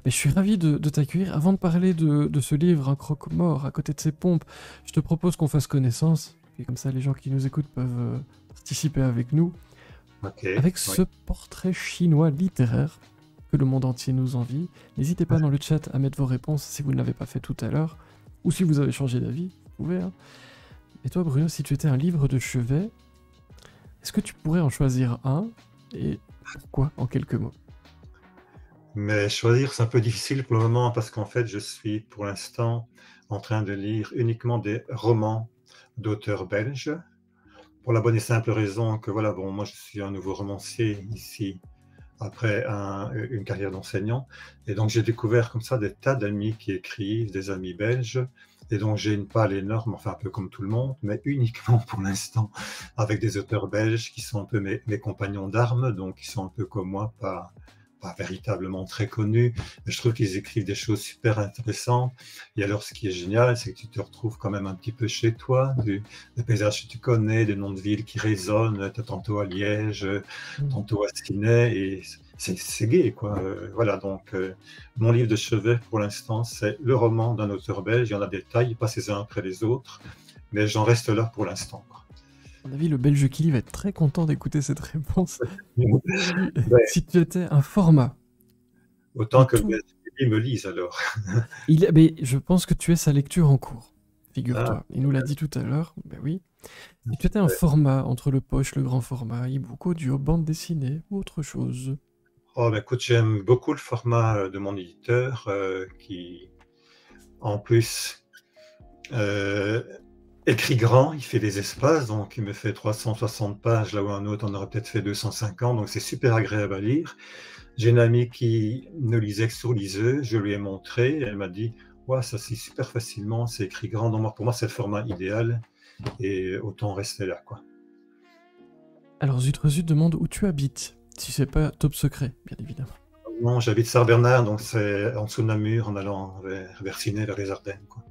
Mais je suis ravi de t'accueillir. Avant de parler de ce livre, Un croque-mort à côté de ses pompes, je te propose qu'on fasse connaissance. Et comme ça, les gens qui nous écoutent peuvent participer avec nous. Ok, Avec oui. ce portrait chinois littéraire que le monde entier nous envie. N'hésitez pas dans le chat à mettre vos réponses si vous ne l'avez pas fait tout à l'heure. Ou si vous avez changé d'avis, vous pouvez. Hein. Et toi, Bruno, si tu étais un livre de chevet, est-ce que tu pourrais en choisir un? Et pourquoi, en quelques mots? Mais choisir, c'est un peu difficile pour le moment parce qu'en fait, je suis pour l'instant en train de lire uniquement des romans d'auteurs belges. Pour la bonne et simple raison que voilà, bon, moi je suis un nouveau romancier ici après une carrière d'enseignant. Et donc j'ai découvert comme ça des tas d'amis qui écrivent, des amis belges. Et donc j'ai une palle énorme, enfin un peu comme tout le monde, mais uniquement pour l'instant avec des auteurs belges qui sont un peu mes compagnons d'armes, donc qui sont un peu comme moi, pas véritablement très connus. Mais je trouve qu'ils écrivent des choses super intéressantes. Et alors ce qui est génial, c'est que tu te retrouves quand même un petit peu chez toi, des paysages que tu connais, des noms de villes qui résonnent, tantôt à Liège, tantôt à Sydney, et c'est gai, quoi. Voilà, donc mon livre de chevet, pour l'instant, c'est le roman d'un auteur belge. Il y en a des tailles, pas les uns après les autres, mais j'en reste là pour l'instant. À mon avis, le Belge Kili va être très content d'écouter cette réponse. Ouais, Si tu étais un format, autant et que le tout... belge me lise alors. Mais je pense que tu es sa lecture en cours, Ah, figure-toi. Il nous l'a dit tout à l'heure, ben oui. Si tu étais un format entre le poche, le grand format, e-book, audio, bande dessinée ou autre chose. oh, bah, écoute, j'aime beaucoup le format de mon éditeur qui, en plus, euh, écrit grand, il fait des espaces, donc il me fait 360 pages, là où un autre en aurait peut-être fait 250, donc c'est super agréable à lire. J'ai une amie qui ne lisait que sur liseuse, je lui ai montré, elle m'a dit ouais, ça c'est super facilement, c'est écrit grand. Donc pour moi, c'est le format idéal et autant rester là, quoi. Alors Zut demande où tu habites, si c'est pas top secret, bien évidemment. Non, j'habite Sart-Bernard, donc c'est en dessous de Namur, en allant vers Ciney, vers les Ardennes, quoi.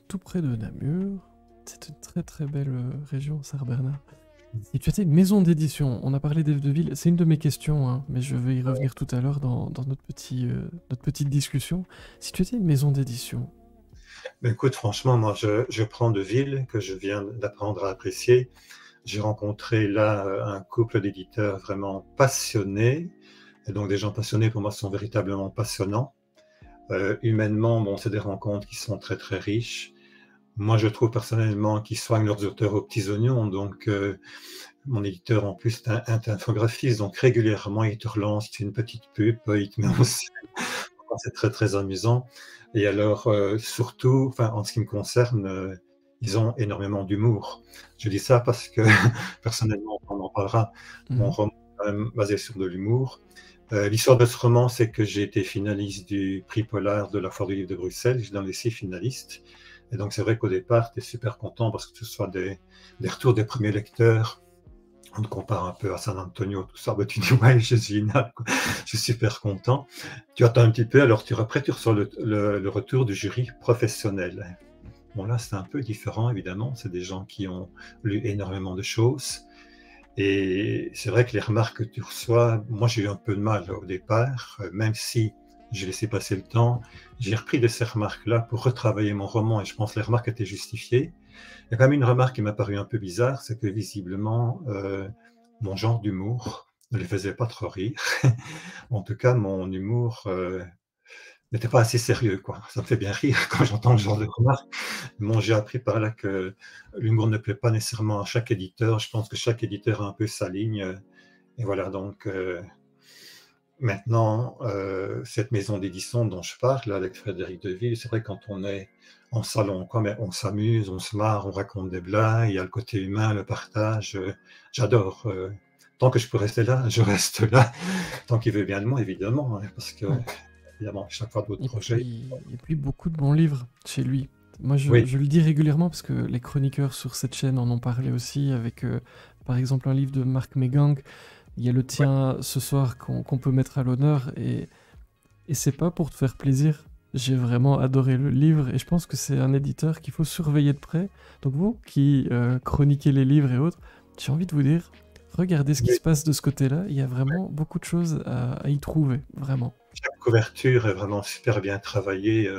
Tout près de Namur, c'est une très très belle région, Sart-Bernard. Et tu étais une maison d'édition, on a parlé d'Ève de Ville, c'est une de mes questions, hein, mais je vais y revenir tout à l'heure dans notre petite discussion. Si tu étais une maison d'édition, Mais écoute, franchement, moi, je prends de ville que je viens d'apprendre à apprécier. J'ai rencontré là un couple d'éditeurs vraiment passionnés. Et donc, des gens passionnés, pour moi, sont véritablement passionnants. Humainement, bon, c'est des rencontres qui sont très, très riches. Moi, je trouve personnellement qu'ils soignent leurs auteurs aux petits oignons. Donc, mon éditeur, en plus, est un infographiste. Donc, régulièrement, il te relance, il te fait une petite pub, il te met en scène. C'est très, très amusant. Et alors, surtout, enfin, en ce qui me concerne, ils ont énormément d'humour. Je dis ça parce que, personnellement, on en parlera, mon mhm. roman est quand même basé sur de l'humour. L'histoire de ce roman, c'est que j'ai été finaliste du prix Polar de la Foire du Livre de Bruxelles. J'étais dans les 6 finalistes. Et donc, c'est vrai qu'au départ, tu es super content parce que ce soit des retours des premiers lecteurs. On te compare un peu à San Antonio, tout ça. Ben, tu dis, ouais, c'est génial, quoi. Je suis super content. Tu attends un petit peu, alors après, tu reçois le retour du jury professionnel. Bon, là, c'est un peu différent, évidemment. C'est des gens qui ont lu énormément de choses. Et c'est vrai que les remarques que tu reçois, moi j'ai eu un peu de mal au départ, même si j'ai laissé passer le temps, j'ai repris de ces remarques-là pour retravailler mon roman et je pense que les remarques étaient justifiées. Il y a quand même une remarque qui m'a paru un peu bizarre, c'est que visiblement mon genre d'humour ne les faisait pas trop rire. En tout cas, mon humour n'était pas assez sérieux, quoi. Ça me fait bien rire quand j'entends ce genre de remarques. Bon, j'ai appris par là que l'humour ne plaît pas nécessairement à chaque éditeur. Je pense que chaque éditeur a un peu sa ligne. Et voilà, donc maintenant, cette maison d'édition dont je parle, là, avec Frédéric Deville, c'est vrai quand on est en salon, quoi, mais on s'amuse, on se marre, on raconte des blagues, il y a le côté humain, le partage. J'adore. Tant que je peux rester là, je reste là. Tant qu'il veut bien de moi, évidemment, hein, parce que, Mm. évidemment, chaque fois d'autres projets. Et puis beaucoup de bons livres chez lui. Moi, Oui, je le dis régulièrement parce que les chroniqueurs sur cette chaîne en ont parlé aussi, avec par exemple un livre de Marc Megang. Il y a le ouais, tien ce soir qu'on peut mettre à l'honneur, et c'est pas pour te faire plaisir. J'ai vraiment adoré le livre et je pense que c'est un éditeur qu'il faut surveiller de près. Donc vous qui chroniquez les livres et autres, j'ai envie de vous dire, regardez ce qui Oui, se passe de ce côté-là. Il y a vraiment beaucoup de choses à y trouver, vraiment. chaque couverture est vraiment super bien travaillée.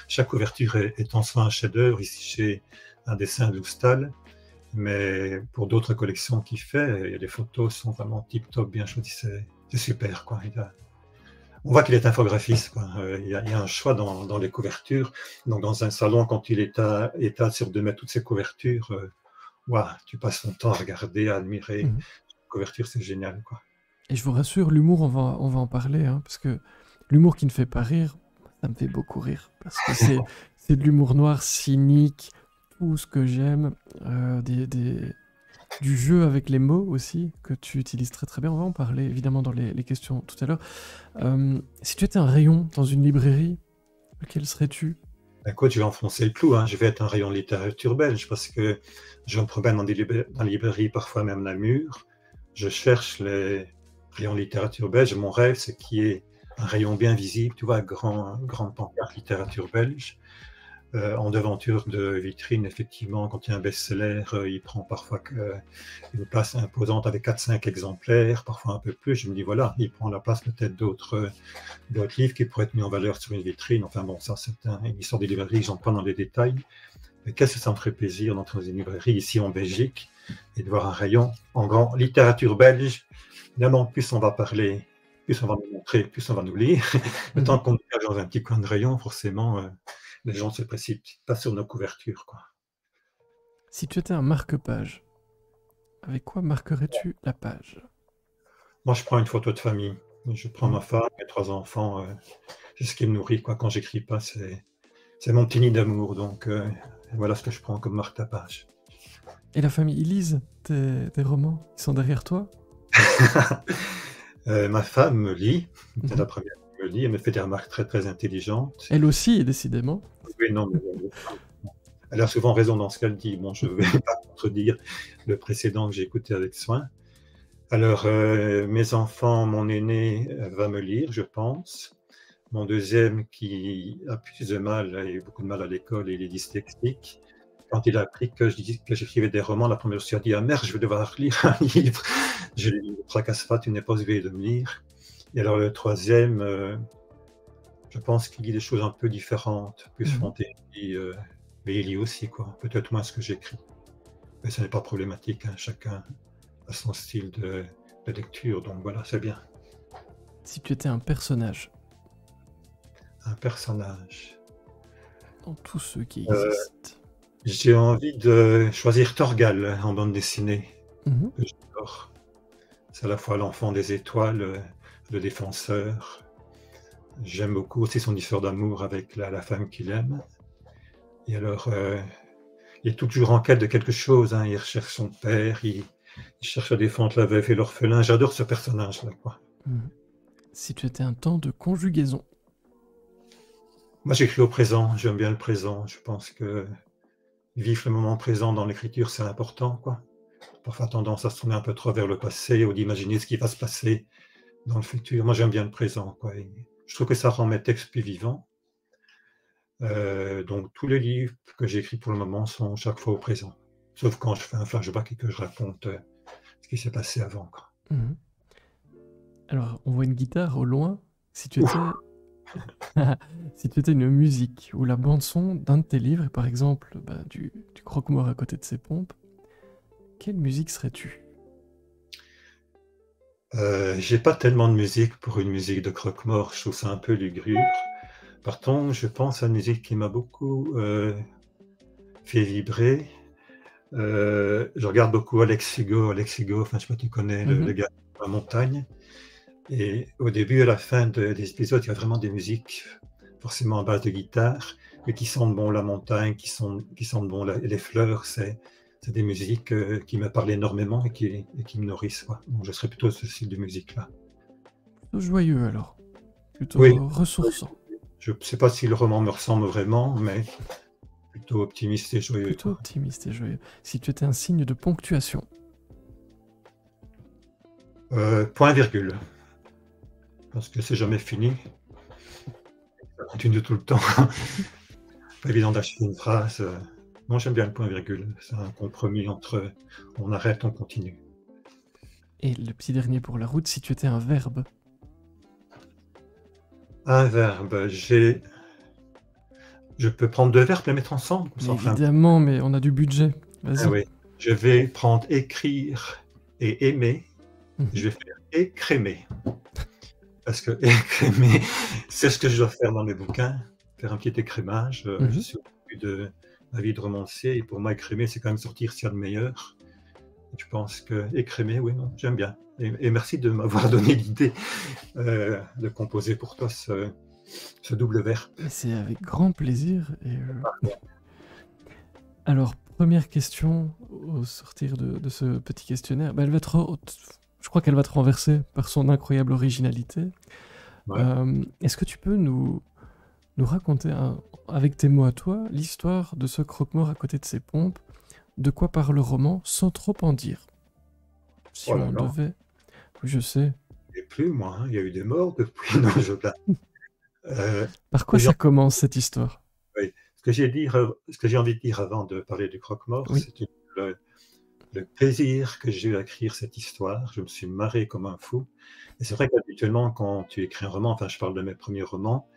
Chaque couverture est en soi un chef-d'œuvre. Ici, j'ai un dessin d'Oustal, mais pour d'autres collections qu'il fait, les photos sont vraiment tip-top, bien choisies. C'est super, quoi. On voit qu'il est infographiste, quoi. Il y a un choix dans les couvertures. Donc, dans un salon, quand il étale sur 2 mètres toutes ces couvertures, waouh, tu passes ton temps à regarder, à admirer. Mhm. Les couvertures, c'est génial, quoi. Et je vous rassure, l'humour, on va en parler, hein, parce que l'humour qui ne fait pas rire, ça me fait beaucoup rire, parce que c'est de l'humour noir, cynique, tout ce que j'aime, du jeu avec les mots aussi, que tu utilises très très bien. On va en parler évidemment dans les questions tout à l'heure. Si tu étais un rayon dans une librairie, lequel serais-tu? Écoute, je vais enfoncer le clou, hein. Je vais être un rayon littérature belge parce que je me promène dans les librairies, parfois même Namur. Je cherche les rayons littérature belge. Mon rêve, c'est qu'il y ait un rayon bien visible, tu vois, grande pancarte littérature belge. En devanture de vitrine, effectivement, quand il y a un best-seller, il prend parfois une place imposante avec 4-5 exemplaires, parfois un peu plus. Je me dis, voilà, il prend la place peut-être d'autres livres qui pourraient être mis en valeur sur une vitrine. Enfin bon, ça, c'est une histoire des librairies, j'en prends dans les détails. Mais qu'est-ce que ça me ferait plaisir d'entrer dans une librairie ici en Belgique et de voir un rayon en grand littérature belge. Évidemment, plus on va parler, plus on va nous montrer, plus on va nous lire. Le temps qu'on est dans un petit coin de rayon, forcément, les gens se précipitent pas sur nos couvertures, quoi. Si tu étais un marque-page, avec quoi marquerais-tu la page? Moi, je prends une photo de famille. Je prends ma femme, mes 3 enfants. C'est ce qui me nourrit, quoi. Quand j'écris pas, c'est mon petit nid d'amour. Donc, voilà ce que je prends comme marque à page. Et la famille, ils lisent tes romans? Ils sont derrière toi? Ma femme me lit. C'est la première qui me lit. Elle me fait des remarques très, très intelligentes. Elle aussi, décidément. Oui, non, mais elle a souvent raison dans ce qu'elle dit. Bon, je ne vais pas contredire le précédent que j'ai écouté avec soin. Alors, mes enfants, mon aîné va me lire, je pense. Mon deuxième, qui a plus de mal, a eu beaucoup de mal à l'école et il est dyslexique. Quand il a appris que j'écrivais des romans, la première chose qu'il a dit, ah merde, je vais devoir lire un livre. Je lui ai dit, ne tracasse pas, tu n'es pas obligé de me lire. Et alors le troisième, je pense qu'il lit des choses un peu différentes, plus fantaisie, mais il lit aussi, quoi. Peut-être moins ce que j'écris. Mais ce n'est pas problématique, hein. Chacun a son style de lecture, donc voilà, c'est bien. Si tu étais un personnage, Un personnage. dans tous ceux qui existent. J'ai envie de choisir Torgal en bande dessinée. J'adore. C'est à la fois l'enfant des étoiles, le défenseur. J'aime beaucoup aussi son histoire d'amour avec la femme qu'il aime. Et alors, il est toujours en quête de quelque chose, hein. Il recherche son père, il cherche à défendre la veuve et l'orphelin. J'adore ce personnage-là, quoi. Si tu étais un temps de conjugaison. Moi, j'écris au présent, j'aime bien le présent. Je pense que vivre le moment présent dans l'écriture, c'est important, quoi. Parfois tendance à se tourner un peu trop vers le passé ou d'imaginer ce qui va se passer dans le futur. Moi, j'aime bien le présent, quoi. Et je trouve que ça rend mes textes plus vivants. Donc, tous les livres que j'écris pour le moment sont chaque fois au présent. Sauf quand je fais un flashback et que je raconte ce qui s'est passé avant, quoi. Alors, on voit une guitare au loin. Si tu étais... si tu étais une musique ou la bande-son d'un de tes livres, par exemple du croque-mort à côté de ses pompes, quelle musique serais-tu? J'ai pas tellement de musique pour une musique de croque-mort, je trouve ça un peu lugubre. Par contre, je pense à une musique qui m'a beaucoup fait vibrer. Je regarde beaucoup Alex Hugo, enfin, je sais pas si tu connais le gars de la montagne. Et au début et à la fin des épisodes, il y a vraiment des musiques, forcément à base de guitare, mais qui sentent bon la montagne, qui sentent bon les fleurs. C'est des musiques qui me parlent énormément et qui me nourrissent, quoi. Donc je serais plutôt ce style de musique-là. Plutôt joyeux alors, plutôt Oui. ressourçant. Je ne sais pas si le roman me ressemble vraiment, mais plutôt optimiste et joyeux. Plutôt optimiste et joyeux. Si tu étais un signe de ponctuation. Point virgule. Parce que c'est jamais fini. Ça continue tout le temps. Pas évident d'acheter une phrase. Moi, j'aime bien le point virgule. C'est un compromis entre on arrête, on continue. Et le petit dernier pour la route, si tu étais un verbe. Un verbe, je peux prendre 2 verbes, les mettre ensemble comme Mais ça, enfin, évidemment, mais on a du budget. ah Vas-y. oui. Je vais prendre écrire et aimer. Mhm. Je vais faire écrémer. Parce que écrémer, c'est ce que je dois faire dans mes bouquins, faire un petit écrémage. Je Mhm. suis au début de ma vie de romancier et pour moi, écrémer, c'est quand même sortir ce qu'il y a de meilleur. Je pense que écrémer, oui, non, j'aime bien. Et merci de m'avoir donné l'idée de composer pour toi ce double verbe. Mais c'est avec grand plaisir. Alors, première question au sortir de ce petit questionnaire. Bah, je crois qu'elle va te renverser par son incroyable originalité. Ouais. Est-ce que tu peux nous raconter, avec tes mots à toi, l'histoire de ce croque-mort à côté de ses pompes? De quoi parle le roman, sans trop en dire? Si Oh là on là, devait... Oui, je sais. et plus, moi, hein, il y a eu des morts depuis. Non, je blague. Par Ce que quoi j'ai ça commence, cette histoire? oui, ce que j'ai envie de dire avant de parler du croque-mort, Oui. c'est le plaisir que j'ai eu à écrire cette histoire. Je me suis marré comme un fou. Et c'est vrai qu'habituellement, quand tu écris un roman, enfin, je parle de mes premiers romans,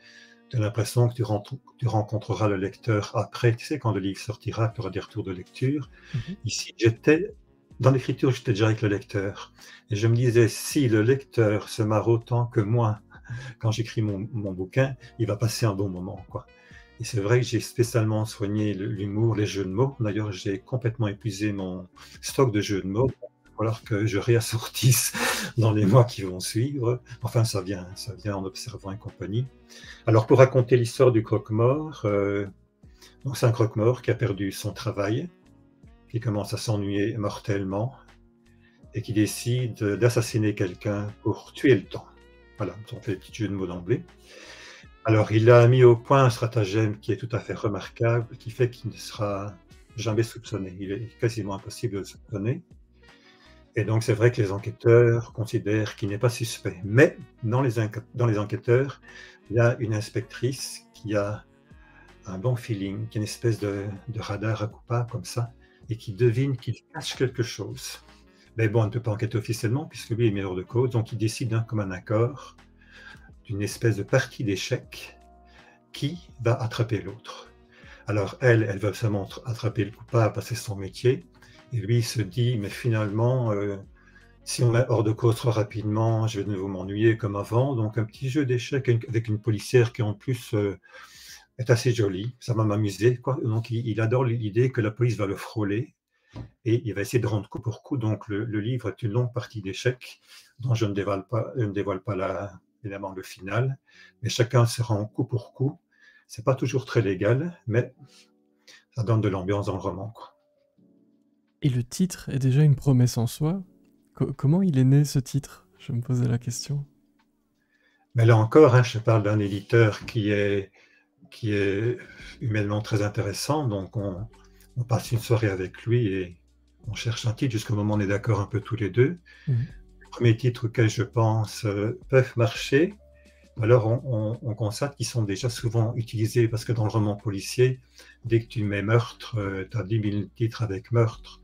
tu as l'impression que tu rencontreras le lecteur après. Tu sais, quand le livre sortira, tu auras des retours de lecture. Mhm. Ici, dans l'écriture, j'étais déjà avec le lecteur. Et je me disais, si le lecteur se marre autant que moi quand j'écris mon bouquin, il va passer un bon moment, quoi. Et c'est vrai que j'ai spécialement soigné l'humour, les jeux de mots. D'ailleurs, j'ai complètement épuisé mon stock de jeux de mots. Il va falloir que je réassortisse dans les mois qui vont suivre. Enfin, ça vient en observant et compagnie. Alors, pour raconter l'histoire du croque-mort, donc c'est un croque-mort qui a perdu son travail, qui commence à s'ennuyer mortellement et qui décide d'assassiner quelqu'un pour tuer le temps. Voilà, on fait des petits jeux de mots d'emblée. Alors, il a mis au point un stratagème qui est tout à fait remarquable, qui fait qu'il ne sera jamais soupçonné. Il est quasiment impossible de le soupçonner. Et donc, c'est vrai que les enquêteurs considèrent qu'il n'est pas suspect. Mais dans les enquêteurs, il y a une inspectrice qui a un bon feeling, qui a une espèce de radar à coupable comme ça, et qui devine qu'il cache quelque chose. Mais bon, elle ne peut pas enquêter officiellement, puisque lui est mis hors de cause, donc il décide comme un accord d'une espèce de partie d'échecs qui va attraper l'autre. Alors elle veut seulement attraper le coupable parce que c'est son métier, et lui il se dit, mais finalement, si on met hors de cause trop rapidement, je vais de nouveau m'ennuyer comme avant, donc un petit jeu d'échecs avec une policière qui en plus est assez jolie, ça va m'amuser, quoi. Donc il adore l'idée que la police va le frôler, et il va essayer de rendre coup pour coup. Donc le livre est une longue partie d'échecs dont je ne dévoile pas évidemment le final, mais chacun se rend coup pour coup. C'est pas toujours très légal, mais ça donne de l'ambiance dans le roman, quoi. Et le titre est déjà une promesse en soi. Comment il est né, ce titre? Je me posais la question. Mais là encore, hein, je parle d'un éditeur qui est humainement très intéressant, donc on passe une soirée avec lui et on cherche un titre jusqu'au moment où on est d'accord un peu tous les deux. Mhm. Les premiers titres auxquels je pense peuvent marcher. Alors on constate qu'ils sont déjà souvent utilisés parce que dans le roman policier, dès que tu mets meurtre, tu as 10 000 titres avec meurtre.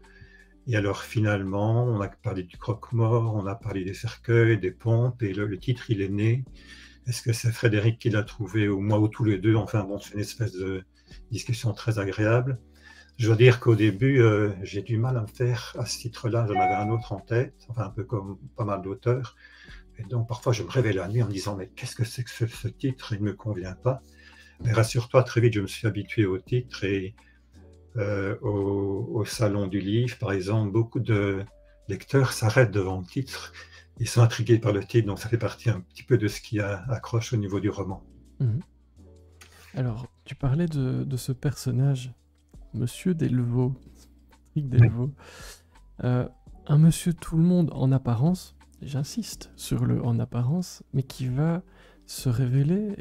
Et alors finalement, on a parlé du croque-mort, on a parlé des cercueils, des pompes, et le titre il est né. Est-ce que c'est Frédéric qui l'a trouvé, ou moi, ou tous les deux? Enfin bon, c'est une espèce de discussion très agréable. Je dois dire qu'au début, j'ai du mal à me faire à ce titre-là. J'en avais un autre en tête, enfin un peu comme pas mal d'auteurs. Et donc parfois, je me réveille la nuit en me disant, mais qu'est-ce que c'est que ce titre? Il ne me convient pas. Mais rassure-toi, très vite, je me suis habitué au titre et au salon du livre, par exemple, beaucoup de lecteurs s'arrêtent devant le titre. Ils sont intrigués par le titre, donc ça fait partie un petit peu de ce qui accroche au niveau du roman. Mhm. Alors, tu parlais de ce personnage, Monsieur Delvaux, Patrick Delvaux. Un monsieur tout le monde en apparence, j'insiste sur le en apparence, mais qui va se révéler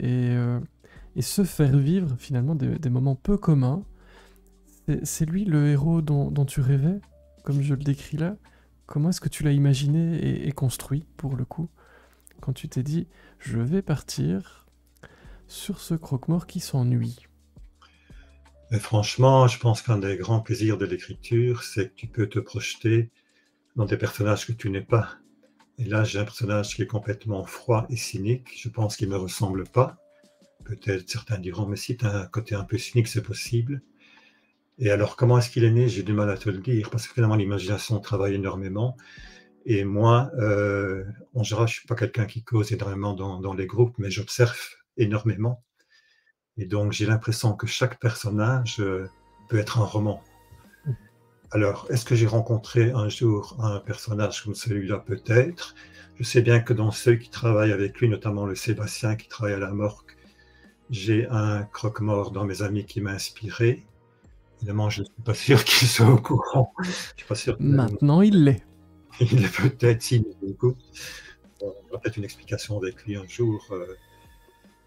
et se faire vivre finalement des moments peu communs. C'est lui le héros dont tu rêvais, comme je le décris là. Comment est-ce que tu l'as imaginé et construit pour le coup, quand tu t'es dit je vais partir sur ce croque-mort qui s'ennuie? Mais franchement, je pense qu'un des grands plaisirs de l'écriture, c'est que tu peux te projeter dans des personnages que tu n'es pas. Et là, j'ai un personnage qui est complètement froid et cynique. Je pense qu'il ne me ressemble pas. Peut-être certains diront, mais si tu as un côté un peu cynique, c'est possible. Et alors, comment est-ce qu'il est né? J'ai du mal à te le dire, parce que finalement, l'imagination travaille énormément. Et moi, en général, je ne suis pas quelqu'un qui cause énormément dans les groupes, mais j'observe énormément. Et donc, j'ai l'impression que chaque personnage peut être un roman. Alors, est-ce que j'ai rencontré un jour un personnage comme celui-là? Peut-être. Je sais bien que dans ceux qui travaillent avec lui, notamment le Sébastien qui travaille à la morgue, j'ai un croque-mort dans mes amis qui m'a inspiré. Évidemment, je ne suis pas sûr qu'il soit au courant. Je ne suis pas sûr Maintenant, il l'est. qu'il est peut-être, s'il nous écoute, on aura peut-être une explication avec lui un jour.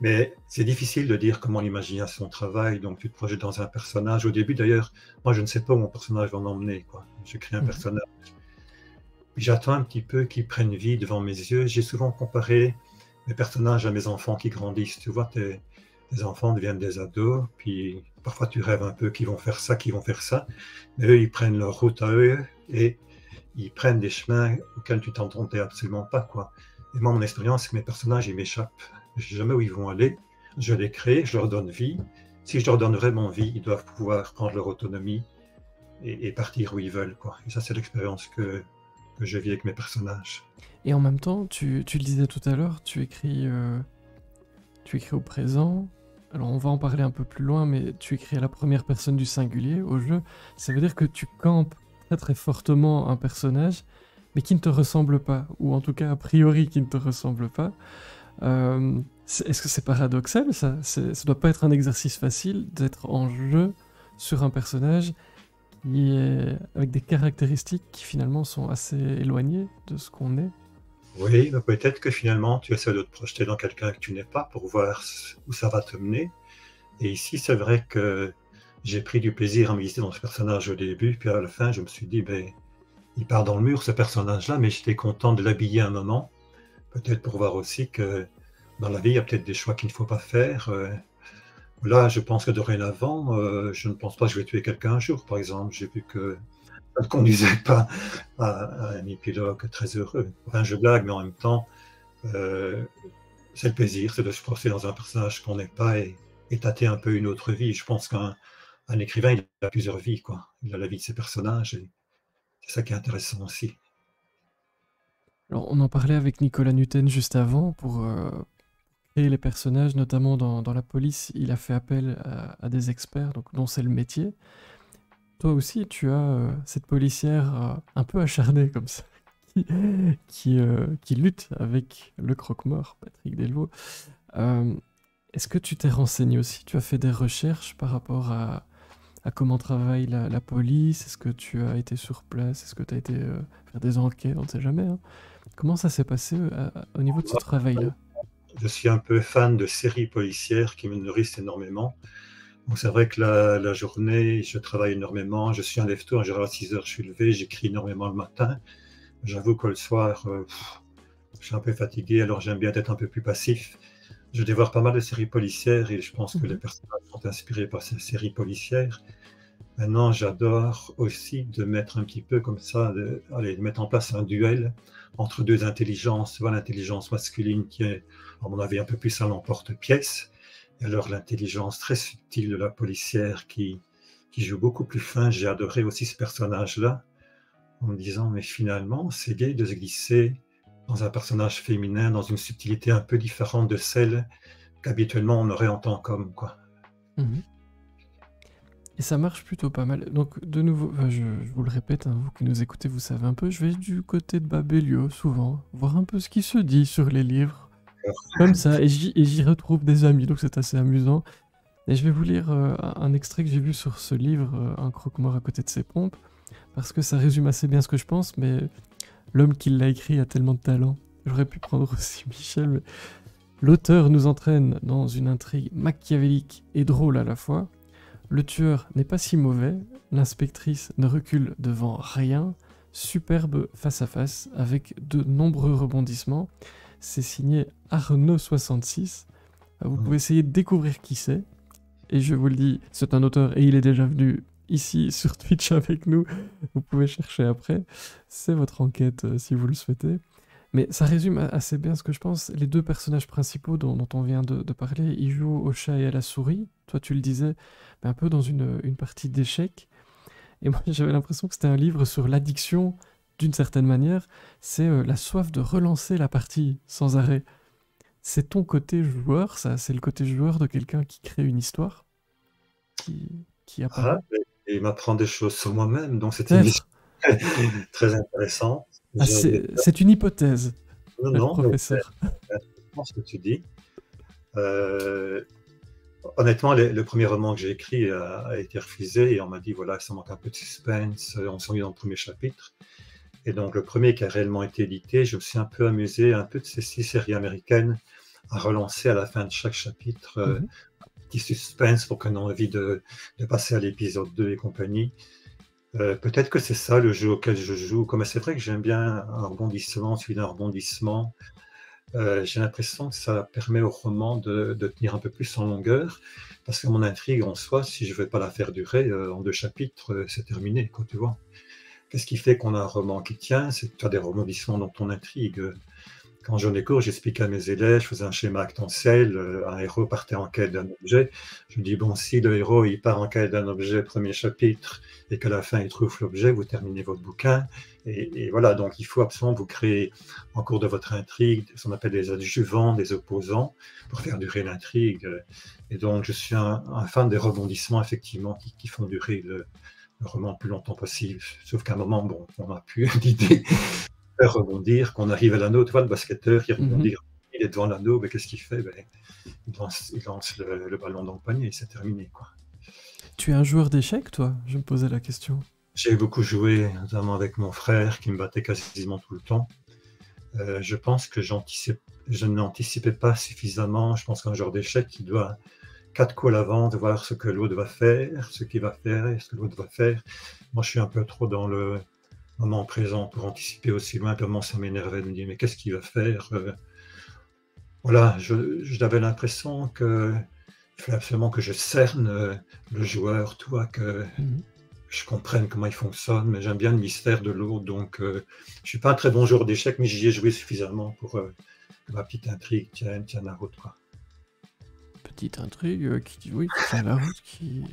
Mais c'est difficile de dire comment l'imagination travaille. Donc, tu te projettes dans un personnage. Au début, d'ailleurs, moi, je ne sais pas où mon personnage va m'emmener, quoi. Je crée un personnage. Puis j'attends un petit peu qu'il prenne vie devant mes yeux. J'ai souvent comparé mes personnages à mes enfants qui grandissent. Tu vois, tes enfants deviennent des ados, puis parfois tu rêves un peu qu'ils vont faire ça, qu'ils vont faire ça. Mais eux, ils prennent leur route à eux et ils prennent des chemins auxquels tu t'entendais absolument pas, quoi. Et moi, mon expérience, c'est que mes personnages, ils m'échappent. Je ne sais jamais où ils vont aller. Je les crée, je leur donne vie. Si je leur donne vraiment vie, ils doivent pouvoir prendre leur autonomie et partir où ils veulent, quoi. Et ça, c'est l'expérience que je vis avec mes personnages. Et en même temps, tu le disais tout à l'heure, tu écris au présent. Alors on va en parler un peu plus loin, mais tu écris à la première personne du singulier au jeu. Ça veut dire que tu campes très très fortement un personnage, mais qui ne te ressemble pas, ou en tout cas a priori qui ne te ressemble pas. Est-ce que c'est paradoxal ça? Ça doit pas être un exercice facile d'être en jeu sur un personnage qui est avec des caractéristiques qui finalement sont assez éloignées de ce qu'on est. Oui, bah peut-être que finalement tu essaies de te projeter dans quelqu'un que tu n'es pas pour voir où ça va te mener. Et ici, c'est vrai que j'ai pris du plaisir à me glisser dans ce personnage au début, puis à la fin, je me suis dit, ben, il part dans le mur ce personnage-là, mais j'étais content de l'habiller un moment, peut-être pour voir aussi que dans la vie, il y a peut-être des choix qu'il ne faut pas faire. Là, je pense que dorénavant, je ne pense pas que je vais tuer quelqu'un un jour, par exemple. J'ai vu que ça ne conduisait pas à un épilogue très heureux. Enfin, je blague, mais en même temps, c'est le plaisir, c'est de se projeter dans un personnage qu'on n'est pas et tâter un peu une autre vie. Je pense qu'un écrivain, il a plusieurs vies, quoi. Il a la vie de ses personnages et c'est ça qui est intéressant aussi. Alors, on en parlait avec Nicolas Nuten juste avant pour créer les personnages, notamment dans la police. Il a fait appel à des experts, donc, dont c'est le métier. Toi aussi, tu as cette policière un peu acharnée comme ça, qui lutte avec le croque-mort, Patrick Delvaux. Est-ce que tu t'es renseigné aussi? Tu as fait des recherches par rapport à comment travaille la police? Est-ce que tu as été sur place? Est-ce que tu as été faire des enquêtes? On ne sait jamais, hein. Comment ça s'est passé au niveau de ce travail-là? Je suis un peu fan de séries policières qui me nourrissent énormément. Donc c'est vrai que la journée, je travaille énormément. Je suis un lève-tôt, en général à 6 heures, je suis levé, j'écris énormément le matin. J'avoue que le soir, je suis un peu fatigué, alors j'aime bien être un peu plus passif. Je dévore pas mal de séries policières et je pense que les personnages sont inspirés par ces séries policières. Maintenant, j'adore aussi de mettre un petit peu comme ça, de mettre en place un duel entre deux intelligences. Soit l'intelligence masculine qui est, à mon avis, un peu plus à l'emporte-pièce, et alors l'intelligence très subtile de la policière qui joue beaucoup plus fin. J'ai adoré aussi ce personnage-là, en me disant, mais finalement, c'est gai de se glisser dans un personnage féminin, dans une subtilité un peu différente de celle qu'habituellement on aurait en tant qu'homme, quoi. Et ça marche plutôt pas mal. Donc, de nouveau, je vous le répète, hein, vous qui nous écoutez, vous savez un peu, je vais du côté de Babelio, souvent, voir un peu ce qui se dit sur les livres, comme ça, et j'y retrouve des amis, donc c'est assez amusant. Et je vais vous lire un extrait que j'ai vu sur ce livre, Un croque-mort à côté de ses pompes, parce que ça résume assez bien ce que je pense, mais l'homme qui l'a écrit a tellement de talent. J'aurais pu prendre aussi Michel, mais l'auteur nous entraîne dans une intrigue machiavélique et drôle à la fois. Le tueur n'est pas si mauvais, l'inspectrice ne recule devant rien, superbe face à face avec de nombreux rebondissements. C'est signé Arnaud66. Vous pouvez essayer de découvrir qui c'est. Et je vous le dis, c'est un auteur et il est déjà venu ici sur Twitch avec nous. Vous pouvez chercher après. C'est votre enquête si vous le souhaitez. Mais ça résume assez bien ce que je pense. Les deux personnages principaux dont on vient de parler, ils jouent au chat et à la souris. Toi, tu le disais, mais un peu dans une partie d'échecs. Et moi, j'avais l'impression que c'était un livre sur l'addiction, d'une certaine manière. C'est la soif de relancer la partie sans arrêt. C'est ton côté joueur, ça, c'est le côté joueur de quelqu'un qui crée une histoire, qui Ah, apparaît. et il m'apprend des choses sur moi-même, donc c'est une mission Peut-être. très intéressante. Ah, c'est une hypothèse, Non, cher non, mais professeur. c'est intéressant ce que tu dis. Euh, Honnêtement, le premier roman que j'ai écrit a été refusé et on m'a dit, voilà, ça manque un peu de suspense, on s'ennuie dans le premier chapitre. Et donc, le premier qui a réellement été édité, je me suis un peu amusé, un peu de ces 6 séries américaines, à relancer à la fin de chaque chapitre Mhm. un petit suspense pour qu'on ait envie de passer à l'épisode 2 et compagnie. Peut-être que c'est ça le jeu auquel je joue. Comme c'est vrai que j'aime bien un rebondissement, suivi d'un rebondissement. J'ai l'impression que ça permet au roman de tenir un peu plus en longueur, parce que mon intrigue en soi, si je ne vais pas la faire durer, en 2 chapitres, c'est terminé, quoi, tu vois. Qu'est-ce qui fait qu'on a un roman qui tient? C'est que tu as des rebondissements dans ton intrigue. Quand j'en ai cours, j'explique à mes élèves, je faisais un schéma actentiel, un héros partait en quête d'un objet. Je dis, bon, si le héros il part en quête d'un objet, premier chapitre, et qu'à la fin il trouve l'objet, vous terminez votre bouquin. Et voilà, donc il faut absolument vous créer, en cours de votre intrigue, ce qu'on appelle des adjuvants, des opposants, pour faire durer l'intrigue. Et donc je suis un fan des rebondissements, effectivement, qui font durer le roman le plus longtemps possible. Sauf qu'à un moment, bon, on n'a plus d'idée faire rebondir, qu'on arrive à l'anneau, tu vois, le basketteur qui Mhm. rebondit, il est devant l'anneau, mais qu'est-ce qu'il fait? Ben, il lance le ballon dans le panier, c'est terminé, quoi. Tu es un joueur d'échecs, toi? Je me posais la question. J'ai beaucoup joué, notamment avec mon frère, qui me battait quasiment tout le temps. Je pense que je n'anticipais pas suffisamment. Je pense qu'un joueur d'échecs, il doit 4 coups à l'avance voir ce que l'autre va faire, ce qu'il va faire et ce que l'autre va faire. Moi, je suis un peu trop dans le moment présent pour anticiper aussi loin. Comment ça m'énervait de me dire, mais qu'est-ce qu'il va faire? Voilà, j'avais l'impression qu'il fallait absolument que je cerne le joueur, toi, que Mhm. je comprenne comment il fonctionne, mais j'aime bien le mystère de l'autre, donc je ne suis pas un très bon joueur d'échecs, mais j'y ai joué suffisamment pour que ma petite intrigue tienne la route, quoi. Petite intrigue oui, qui tient la route, qui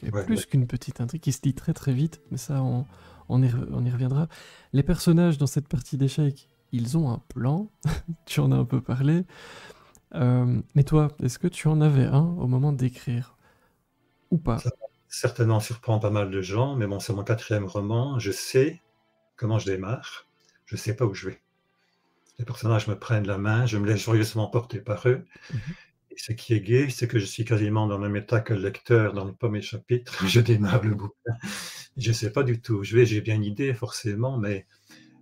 est Ouais, plus ouais. qu'une petite intrigue, qui se lit très très vite, mais ça, on y reviendra. Les personnages dans cette partie d'échecs, ils ont un plan, tu en as un peu parlé. Mais toi, est-ce que tu en avais un au moment d'écrire? Ou pas? Ça va certainement surprendre pas mal de gens, mais bon, c'est mon 4e roman, je sais comment je démarre, je ne sais pas où je vais. Les personnages me prennent la main, je me laisse joyeusement porter par eux. Mhm. Et ce qui est gai, c'est que je suis quasiment dans le même état que le lecteur dans le premier chapitre. Je démarre le bouquin. Je ne sais pas du tout. J'ai bien une idée, forcément, mais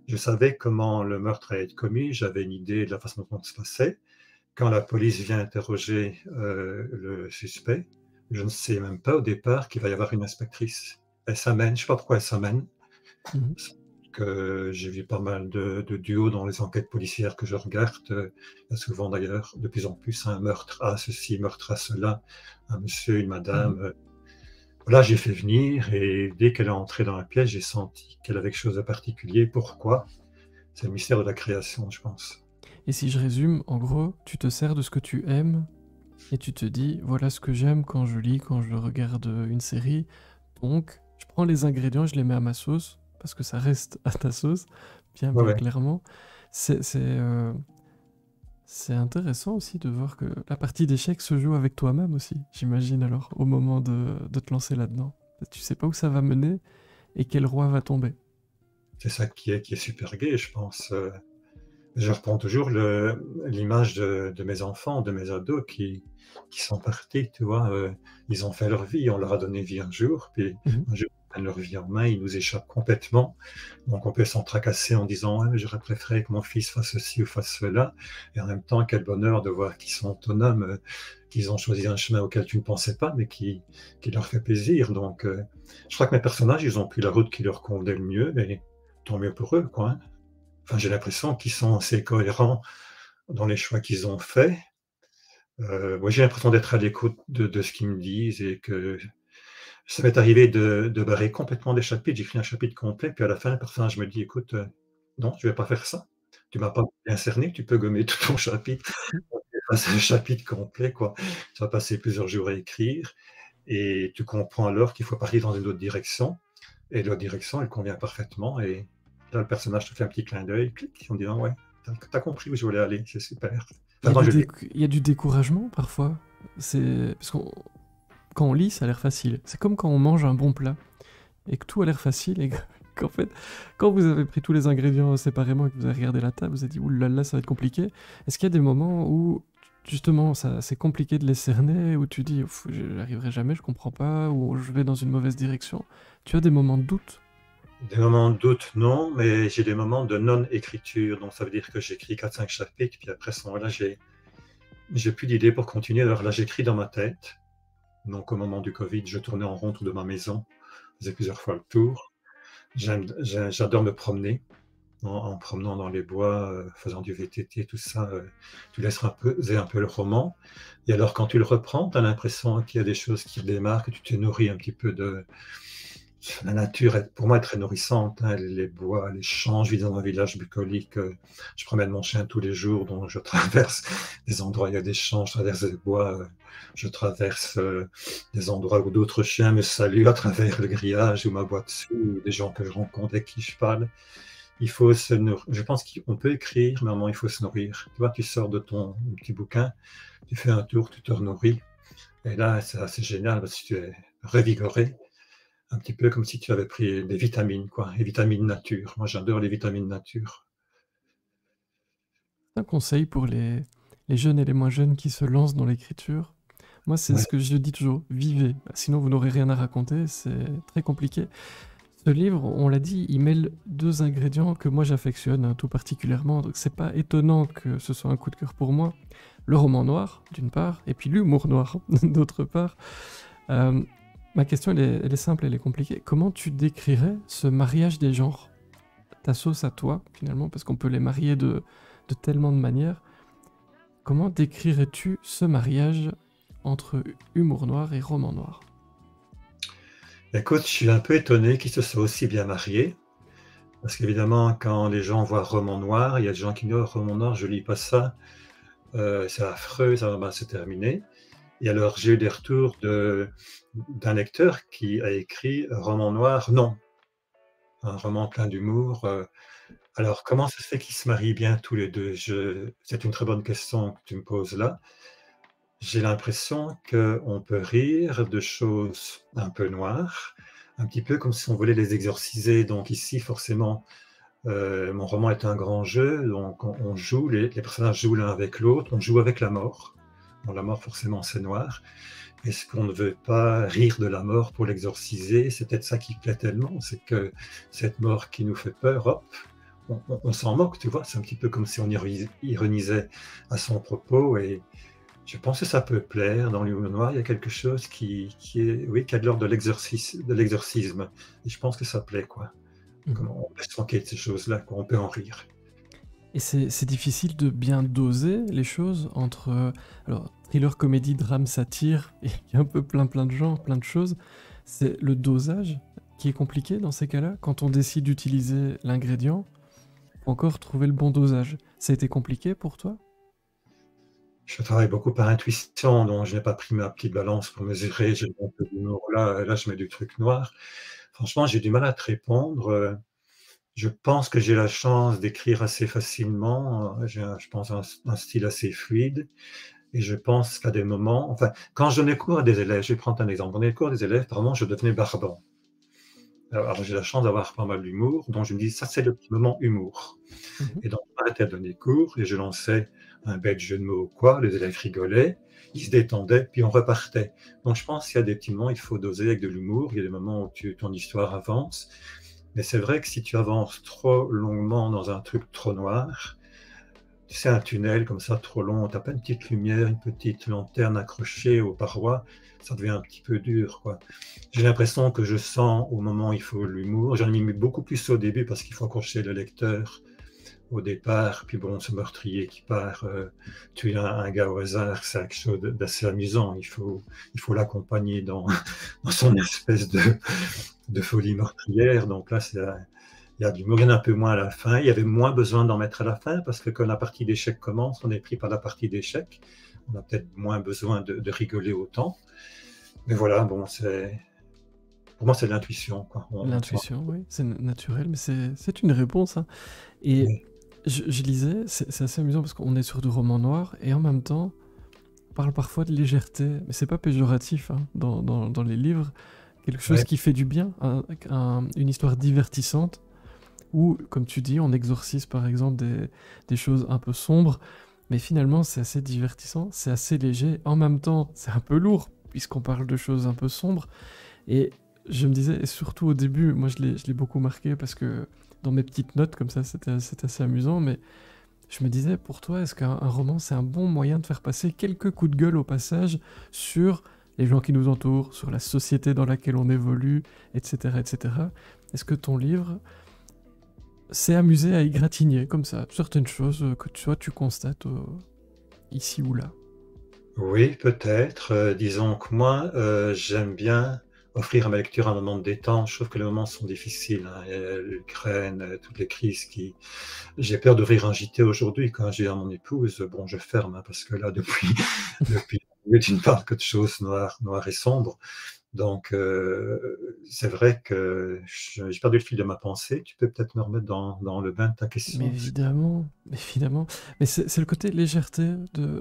je savais comment le meurtre allait être commis. J'avais une idée de la façon dont ça se passait. Quand la police vient interroger le suspect, je ne sais même pas au départ qu'il va y avoir une inspectrice. Elle s'amène, je ne sais pas pourquoi elle s'amène, Mhm. que j'ai vu pas mal de duos dans les enquêtes policières que je regarde. Il y a souvent d'ailleurs, de plus en plus, un meurtre à ceci, meurtre à cela, un monsieur, une Mhm. madame. Voilà, j'ai fait venir et dès qu'elle est entrée dans la pièce, j'ai senti qu'elle avait quelque chose de particulier. Pourquoi? C'est le mystère de la création, je pense. Et si je résume, en gros, tu te sers de ce que tu aimes et tu te dis, voilà ce que j'aime quand je lis, quand je regarde une série. Donc, je prends les ingrédients, je les mets à ma sauce, parce que ça reste à ta sauce, bien, Ouais, bien ouais, clairement. C'est intéressant aussi de voir que la partie d'échecs se joue avec toi-même aussi, j'imagine alors, au moment de te lancer là-dedans. Tu sais pas où ça va mener et quel roi va tomber. c'est ça qui est super gai, je pense. Je reprends toujours l'image de mes enfants, de mes ados qui sont partis, tu vois. Ils ont fait leur vie, on leur a donné vie un jour, puis Mhm. un jour, ils prennent leur vie en main, ils nous échappent complètement. Donc on peut s'en tracasser en disant, ouais, mais j'aurais préféré que mon fils fasse ceci ou fasse cela. Et en même temps, quel bonheur de voir qu'ils sont autonomes, qu'ils ont choisi un chemin auquel tu ne pensais pas, mais qui leur fait plaisir. Donc je crois que mes personnages, ils ont pris la route qui leur convenait le mieux, mais tant mieux pour eux, quoi, hein. Enfin, j'ai l'impression qu'ils sont assez cohérents dans les choix qu'ils ont faits. Moi, j'ai l'impression d'être à l'écoute de ce qu'ils me disent et que ça m'est arrivé de barrer complètement des chapitres. J'écris un chapitre complet, puis à la fin, le personnage me dit: «Écoute, non, je ne vais pas faire ça». tu m'as pas bien cerné, tu peux gommer tout ton chapitre. C'est un chapitre complet, quoi. Tu vas passer plusieurs jours à écrire et tu comprends alors qu'il faut partir dans une autre direction et l'autre direction, elle convient parfaitement et là, le personnage te fait un petit clin d'œil, clic, en disant: «Ouais, tu comme-tu où je voulais aller, c'est super». Il y Enfin, a moi, du je l'ai. il y a du découragement parfois. C'est parce qu'on quand on lit, ça a l'air facile. C'est comme quand on mange un bon plat et que tout a l'air facile et qu'en fait, quand vous avez pris tous les ingrédients séparément et que vous avez regardé la table, vous avez dit: «Ouh là là, ça va être compliqué». Est-ce qu'il y a des moments où justement ça c'est compliqué de les cerner, où tu dis: «Ouf, j'y arriverai jamais, je comprends pas» ou «Je vais dans une mauvaise direction»? Tu as des moments de doute? Des moments de doute, non, mais j'ai des moments de non-écriture, donc ça veut dire que j'écris 4-5 chapitres, puis après à ce moment-là, j'ai plus d'idées pour continuer. Alors là, j'écris dans ma tête. Donc au moment du Covid, je tournais en rond autour de ma maison, je faisais plusieurs fois le tour. J'adore me promener, en promenant dans les bois, faisant du VTT, tout ça, tu laisses un peu le roman et alors quand tu le reprends, tu as l'impression qu'il y a des choses qui démarrent, que tu t'es nourri un petit peu de la nature est pour moi est très nourrissante, hein, les bois, les champs. Je vis dans un village bucolique, je promène mon chien tous les jours, donc je traverse des endroits où il y a des champs, je traverse des bois, je traverse, des endroits où d'autres chiens me saluent à travers le grillage ou m'aboient dessus, ou des gens que je rencontre avec qui je parle. Il faut se nourrir. Je pense qu'on peut écrire, mais à un moment, il faut se nourrir. Tu vois, tu sors de ton petit bouquin, tu fais un tour, tu te nourris et là, c'est assez génial parce que tu es revigoré. Un petit peu comme si tu avais pris des vitamines, quoi, les vitamines nature. Moi, j'adore les vitamines nature. Un conseil pour les jeunes et les moins jeunes qui se lancent dans l'écriture? Moi, c'est Ouais, ce que je dis toujours: «Vivez», sinon vous n'aurez rien à raconter, c'est très compliqué. Ce livre, on l'a dit, il mêle 2 ingrédients que moi j'affectionne, tout particulièrement, donc c'est pas étonnant que ce soit un coup de cœur pour moi. Le roman noir, d'une part, et puis l'humour noir, d'autre part. Hem, Ma question elle est simple, elle est compliquée. Comment tu décrirais ce mariage des genres? Ta sauce à toi, finalement, parce qu'on peut les marier de tellement de manières. Comment décrirais-tu ce mariage entre humour noir et roman noir? écoute, je suis un peu étonné qu'ils se soient aussi bien mariés, parce qu'évidemment, quand les gens voient roman noir, il y a des gens qui disent: «Oh, roman noir, je lis pas ça, c'est affreux, ça va mal se terminer». Et alors, j'ai eu des retours d'un lecteur qui a écrit: «Roman noir, non, un roman plein d'humour». Alors, comment ça se fait qu'ils se marient bien tous les 2? C'est une très bonne question que tu me poses là. J'ai l'impression qu'on peut rire de choses un peu noires, un petit peu comme si on voulait les exorciser. Donc ici, forcément, mon roman est un grand jeu, donc on joue, les personnages jouent l'un avec l'autre, on joue avec la mort. Bon, la mort, forcément, c'est noir. Est-ce qu'on ne veut pas rire de la mort pour l'exorciser? C'est peut-être ça qui plaît tellement, c'est que cette mort qui nous fait peur, hop, on s'en moque, tu vois? C'est un petit peu comme si on ironisait à son propos et je pense que ça peut plaire. Dans l'humour noir, il y a quelque chose qui est, oui, qui a de l'ordre de l'exorcisme. Et je pense que ça plaît, quoi. Mmh. Comment on peut se moquer de ces choses-là, quoi. On peut en rire. Et c'est difficile de bien doser les choses entre, alors thriller, comédie, drame, satire, il y a un peu plein de genres, plein de choses. C'est le dosage qui est compliqué dans ces cas-là, quand on décide d'utiliser l'ingrédient, faut encore trouver le bon dosage. Ça a été compliqué pour toi? Je travaille beaucoup par intuition, donc je n'ai pas pris ma petite balance pour mesurer. J'ai mis un peu d'humour là, et là, je mets du truc noir. Franchement, j'ai du mal à te répondre. Je pense que j'ai la chance d'écrire assez facilement. J'ai je pense, un style assez fluide. Et je pense qu'à des moments, enfin, quand je donnais cours à des élèves, je vais prendre un exemple. Quand je donnais cours à des élèves, par moments, je devenais barbant. Alors, j'ai la chance d'avoir pas mal d'humour, donc je me dis, ça, c'est le petit moment humour. Mmh. Et donc, on arrêtait de donner cours et je lançais un bête jeu de mots ou quoi, les élèves rigolaient, ils se détendaient, puis on repartait. Donc, je pense qu'il y a des petits moments, il faut doser avec de l'humour. Il y a des moments où ton histoire avance. Mais c'est vrai que si tu avances trop longuement dans un truc trop noir, tu sais, un tunnel comme ça, trop long, tu as pas une petite lumière, une petite lanterne accrochée aux parois, ça devient un petit peu dur, quoi. J'ai l'impression que je sens au moment où il faut l'humour. J'en ai mis beaucoup plus au début parce qu'il faut accrocher le lecteur au départ. Puis bon, ce meurtrier qui part tuer un gars au hasard, c'est quelque chose d'assez amusant. Il faut l'accompagner dans son espèce de folie meurtrière. Donc là, Il y a de l'humour, il y en a un peu moins à la fin. Il y avait moins besoin d'en mettre à la fin parce que quand la partie d'échecs commence, on est pris par la partie d'échecs. On a peut-être moins besoin de rigoler autant. Mais voilà, bon, pour moi, c'est de l'intuition, quoi. L'intuition, oui, c'est naturel, mais c'est une réponse, hein. Et Oui, je lisais, c'est assez amusant parce qu'on est sur du roman noir et en même temps, on parle parfois de légèreté, mais c'est pas péjoratif, hein, dans les livres. Quelque chose ouais, qui fait du bien, une histoire divertissante où, comme tu dis, on exorcise par exemple des choses un peu sombres, mais finalement c'est assez divertissant, c'est assez léger. En même temps, c'est un peu lourd puisqu'on parle de choses un peu sombres. Et je me disais, et surtout au début, moi je l'ai beaucoup marqué parce que dans mes petites notes comme ça, c'était assez amusant, mais je me disais, pour toi, est-ce qu'un roman, c'est un bon moyen de faire passer quelques coups de gueule au passage sur les gens qui nous entourent, sur la société dans laquelle on évolue, etc., etc. Est-ce que ton livre s'est amusé à égratigner comme ça certaines choses que toi tu constates ici ou là? oui, peut-être. Disons que moi, j'aime bien offrir à ma lecture un moment de détente. Je trouve que les moments sont difficiles, hein. L'Ukraine, toutes les crises qui... J'ai peur d'ouvrir un JT aujourd'hui quand j'ai à mon épouse. Bon, je ferme, hein, parce que là, depuis, tu ne parles que de choses noires et sombres. Donc, c'est vrai que j'ai perdu le fil de ma pensée. Tu peux peut-être me remettre dans le bain de ta Mais question? évidemment, évidemment. Mais c'est le côté légèreté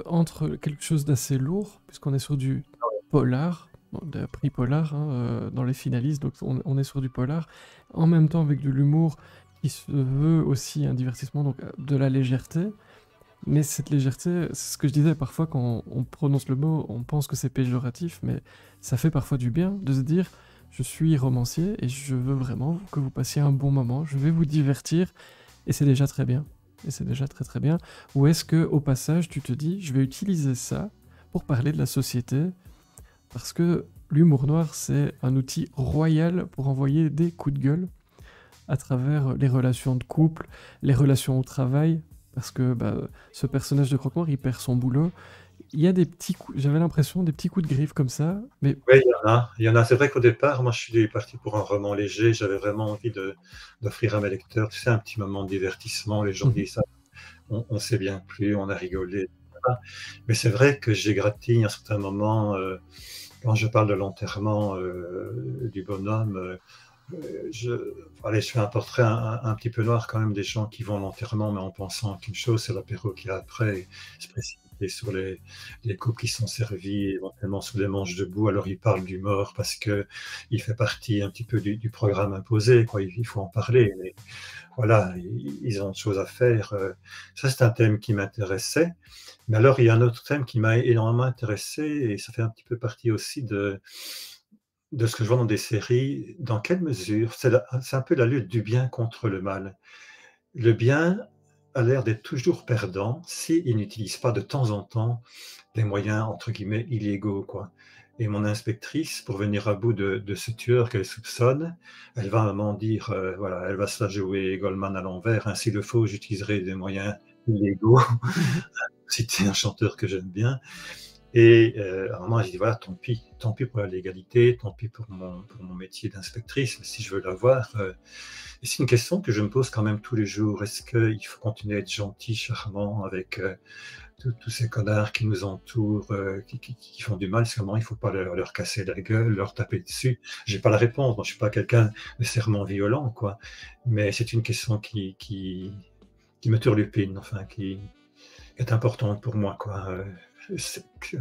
entre quelque chose d'assez lourd, puisqu'on est sur du polar, bon, de prix polar, hein, dans les finalistes, donc on est sur du polar, en même temps avec de l'humour qui se veut aussi un divertissement, donc de la légèreté. Mais cette légèreté, c'est ce que je disais, parfois quand on prononce le mot, on pense que c'est péjoratif, mais ça fait parfois du bien de se dire, je suis romancier et je veux vraiment que vous passiez un bon moment, je vais vous divertir, et c'est déjà très bien. Et c'est déjà très très bien. Ou est-ce que au passage, tu te dis, je vais utiliser ça pour parler de la société, parce que l'humour noir, c'est un outil royal pour envoyer des coups de gueule à travers les relations de couple, les relations au travail, parce que bah, ce personnage de Croque-Mort, il perd son boulot. Il y a des petits coups, j'avais l'impression, des petits coups de griffe comme ça, mais Oui, il y en a. Il y en a. C'est vrai qu'au départ, moi, je suis parti pour un roman léger. J'avais vraiment envie d'offrir à mes lecteurs, tu sais, un petit moment de divertissement. Les gens mhm, disent ça, on s'est bien plu, on a rigolé, etc. Mais c'est vrai que j'égratigne à certains moments, quand je parle de l'enterrement du bonhomme, je, allez, je fais un portrait un petit peu noir quand même des gens qui vont à l'enterrement, mais en pensant qu'une chose, c'est l'apéro qu'il y a après, et se précipiter sur les couples qui sont servis, éventuellement sur les manches debout. Alors ils parlent du mort parce que il fait partie un petit peu du programme imposé, quoi. Il faut en parler. Mais voilà, ils ont autre chose à faire. Ça, c'est un thème qui m'intéressait. Mais alors, il y a un autre thème qui m'a énormément intéressé, et ça fait un petit peu partie aussi de ce que je vois dans des séries. Dans quelle mesure, c'est un peu la lutte du bien contre le mal. Le bien a l'air d'être toujours perdant s'il n'utilise pas de temps en temps des moyens, entre guillemets, illégaux, quoi. Et mon inspectrice, pour venir à bout de ce tueur qu'elle soupçonne, elle va à un moment dire, voilà, elle va se la jouer Goldman à l'envers, hein, s'il le faut, j'utiliserai des moyens illégaux. mhm. C'était un chanteur que j'aime bien. Et à un moment, j'ai dit, voilà, tant pis pour la légalité, tant pis pour mon métier d'inspectrice, mais si je veux l'avoir. Et c'est une question que je me pose quand même tous les jours. Est-ce qu'il faut continuer à être gentil, charmant avec tous ces connards qui nous entourent, qui font du mal? Seulement, il ne faut pas leur casser la gueule, leur taper dessus. Je n'ai pas la réponse. Moi, je ne suis pas quelqu'un nécessairement violent, quoi. Mais c'est une question qui me turlupine, enfin, qui est importante pour moi, quoi.